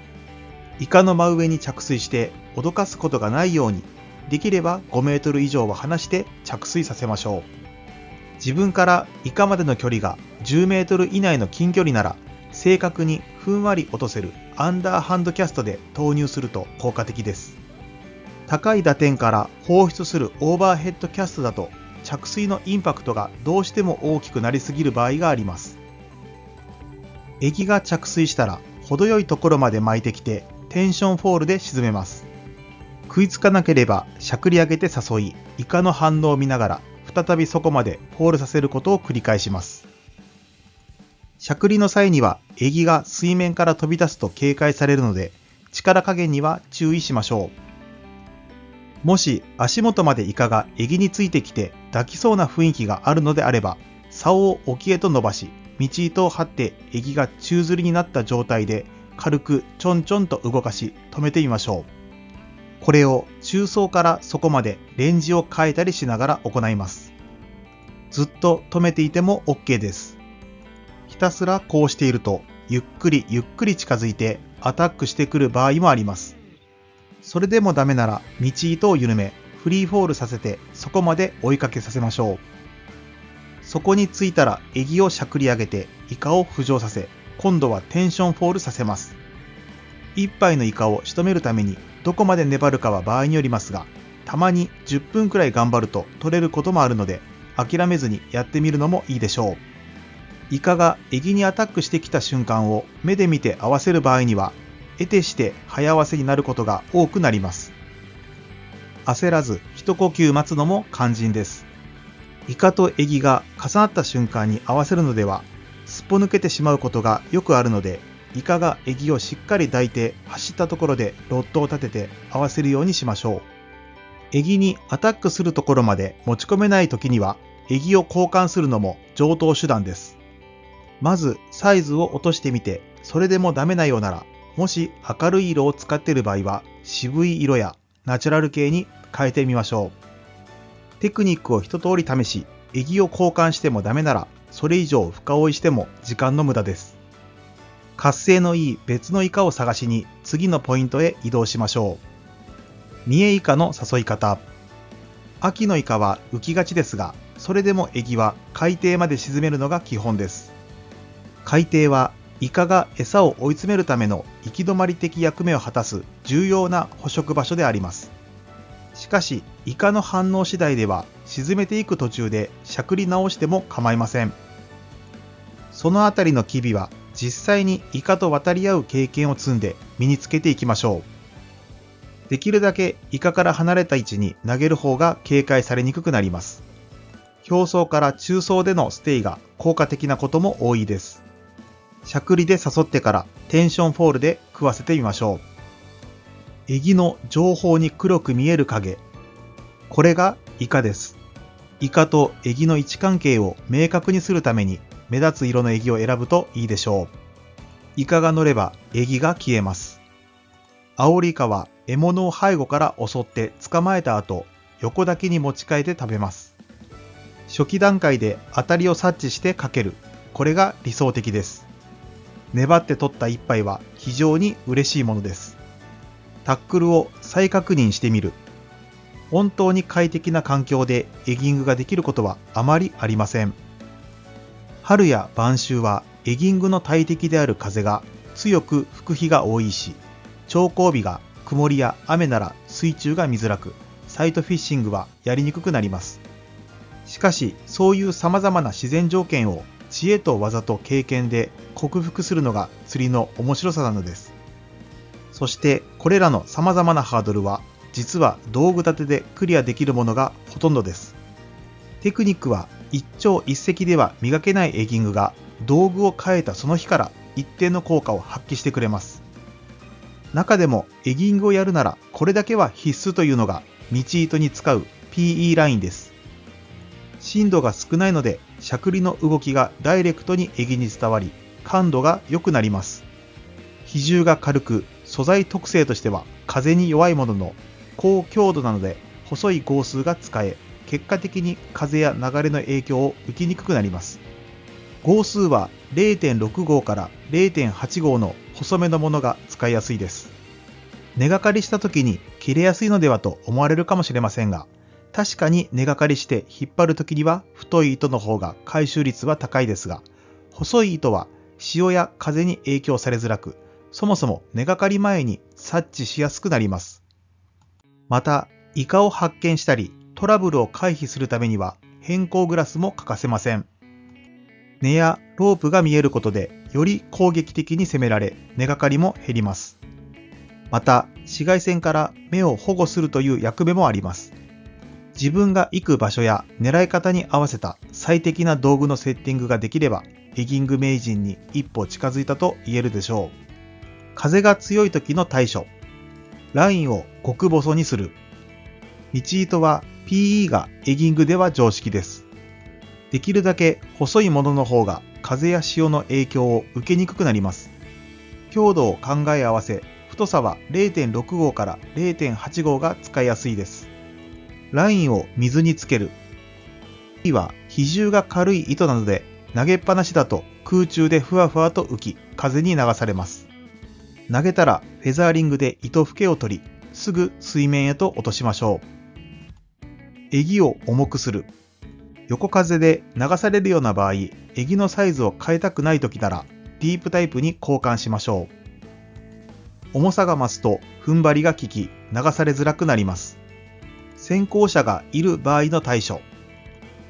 イカの真上に着水して脅かすことがないように、できれば5メートル以上は離して着水させましょう。自分からイカまでの距離が10メートル以内の近距離なら、正確にふんわり落とせるアンダーハンドキャストで投入すると効果的です。高い打点から放出するオーバーヘッドキャストだと着水のインパクトがどうしても大きくなりすぎる場合があります。エギが着水したら程よいところまで巻いてきてテンションフォールで沈めます。食いつかなければしゃくり上げて誘い、イカの反応を見ながら再びそこまでフォールさせることを繰り返します。しゃくりの際にはエギが水面から飛び出すと警戒されるので力加減には注意しましょう。もし足元までイカがエギについてきて抱きそうな雰囲気があるのであれば、竿を沖へと伸ばし、道糸を張ってエギが宙吊りになった状態で軽くちょんちょんと動かし止めてみましょう。これを中層から底までレンジを変えたりしながら行います。ずっと止めていても OK です。ひたすらこうしているとゆっくりゆっくり近づいてアタックしてくる場合もあります。それでもダメなら道糸を緩め、フリーフォールさせてそこまで追いかけさせましょう。そこに着いたらエギをしゃくり上げてイカを浮上させ、今度はテンションフォールさせます。一杯のイカを仕留めるためにどこまで粘るかは場合によりますが、たまに10分くらい頑張ると取れることもあるので、諦めずにやってみるのもいいでしょう。イカがエギにアタックしてきた瞬間を目で見て合わせる場合には、得てして早合わせになることが多くなります。焦らず一呼吸待つのも肝心です。イカとエギが重なった瞬間に合わせるのでは、すっぽ抜けてしまうことがよくあるので、イカがエギをしっかり抱いて走ったところでロッドを立てて合わせるようにしましょう。エギにアタックするところまで持ち込めないときには、エギを交換するのも常套手段です。まずサイズを落としてみて、それでもダメなようなら、もし明るい色を使っている場合は、渋い色やナチュラル系に変えてみましょう。テクニックを一通り試し、エギを交換してもダメなら、それ以上深追いしても時間の無駄です。活性のいい別のイカを探しに次のポイントへ移動しましょう。見えイカの誘い方。秋のイカは浮きがちですが、それでもエギは海底まで沈めるのが基本です。海底はイカが餌を追い詰めるための行き止まり的役目を果たす重要な捕食場所であります。しかし、イカの反応次第では沈めていく途中でしゃくり直しても構いません。そのあたりの機微は実際にイカと渡り合う経験を積んで身につけていきましょう。できるだけイカから離れた位置に投げる方が警戒されにくくなります。表層から中層でのステイが効果的なことも多いです。しゃくりで誘ってからテンションフォールで食わせてみましょう。エギの上方に黒く見える影。これがイカです。イカとエギの位置関係を明確にするために目立つ色のエギを選ぶといいでしょう。イカが乗ればエギが消えます。アオリイカは獲物を背後から襲って捕まえた後、横抱きに持ち替えて食べます。初期段階で当たりを察知してかける。これが理想的です。粘って取った一杯は非常に嬉しいものです。タックルを再確認してみる。本当に快適な環境でエギングができることはあまりありません。春や晩秋はエギングの大敵である風が強く吹く日が多いし、調光日が曇りや雨なら水中が見づらく、サイトフィッシングはやりにくくなります。しかし、そういう様々な自然条件を知恵と技と経験で克服するのが釣りの面白さなのです。そしてこれらの様々なハードルは実は道具立てでクリアできるものがほとんどです。テクニックは一朝一夕では磨けないエギングが道具を変えたその日から一定の効果を発揮してくれます。中でもエギングをやるならこれだけは必須というのが道糸に使う PE ラインです。振動が少ないのでしゃくりの動きがダイレクトにエギに伝わり感度が良くなります。比重が軽く素材特性としては風に弱いものの高強度なので細い号数が使え、結果的に風や流れの影響を受けにくくなります。号数は 0.6 号から 0.8 号の細めのものが使いやすいです。根がかりした時に切れやすいのではと思われるかもしれませんが、確かに根がかりして引っ張る時には太い糸の方が回収率は高いですが、細い糸は潮や風に影響されづらく、そもそも根がかり前に察知しやすくなります。また、イカを発見したり、トラブルを回避するためには変更グラスも欠かせません。根やロープが見えることで、より攻撃的に攻められ、根がかりも減ります。また、紫外線から目を保護するという役目もあります。自分が行く場所や狙い方に合わせた最適な道具のセッティングができれば、エギング名人に一歩近づいたと言えるでしょう。風が強い時の対処。ラインを極細にする。道糸は PE がエギングでは常識です。できるだけ細いものの方が風や潮の影響を受けにくくなります。強度を考え合わせ、太さは 0.6 号から 0.8 号が使いやすいです。ラインを水につける。PE は比重が軽い糸なので投げっぱなしだと空中でふわふわと浮き、風に流されます。投げたらフェザーリングで糸吹けを取り、すぐ水面へと落としましょう。エギを重くする。横風で流されるような場合、エギのサイズを変えたくないときなら、ディープタイプに交換しましょう。重さが増すと踏ん張りが効き、流されづらくなります。先行者がいる場合の対処。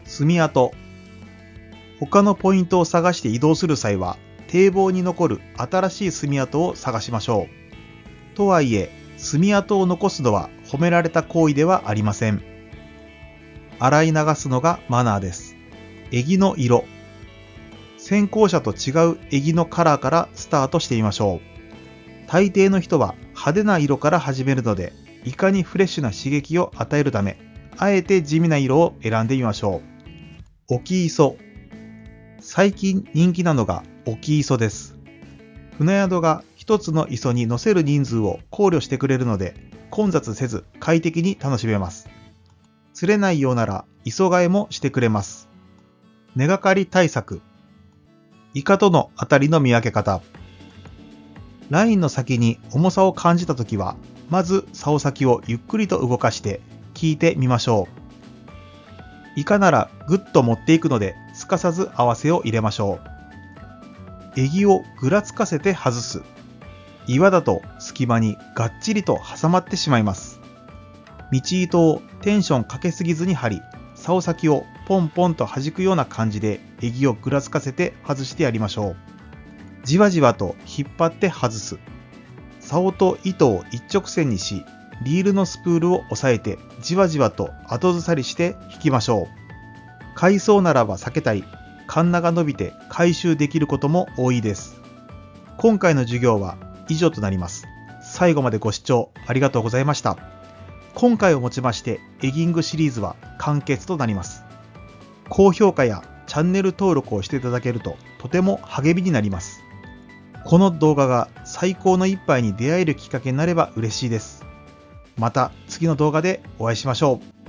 墨跡。他のポイントを探して移動する際は、堤防に残る新しい墨跡を探しましょう。とはいえ、墨跡を残すのは褒められた行為ではありません。洗い流すのがマナーです。エギの色。先行者と違うエギのカラーからスタートしてみましょう。大抵の人は派手な色から始めるので、いかにフレッシュな刺激を与えるため、あえて地味な色を選んでみましょう。置き磯。最近人気なのが置き磯です。船宿が一つの磯に乗せる人数を考慮してくれるので、混雑せず快適に楽しめます。釣れないようなら磯替えもしてくれます。根がかり対策。イカとの当たりの見分け方。ラインの先に重さを感じたときは、まず竿先をゆっくりと動かして引いてみましょう。イカならぐっと持っていくので、すかさず合わせを入れましょう。エギをぐらつかせて外す。岩だと隙間にがっちりと挟まってしまいます。道糸をテンションかけすぎずに張り、竿先をポンポンと弾くような感じでエギをぐらつかせて外してやりましょう。じわじわと引っ張って外す。竿と糸を一直線にし、リールのスプールを押さえてじわじわと後ずさりして引きましょう。回想ならば避けたり、カンナが伸びて回収できることも多いです。今回の授業は以上となります。最後までご視聴ありがとうございました。今回をもちましてエギングシリーズは完結となります。高評価やチャンネル登録をしていただけるととても励みになります。この動画が最高の一杯に出会えるきっかけになれば嬉しいです。また次の動画でお会いしましょう。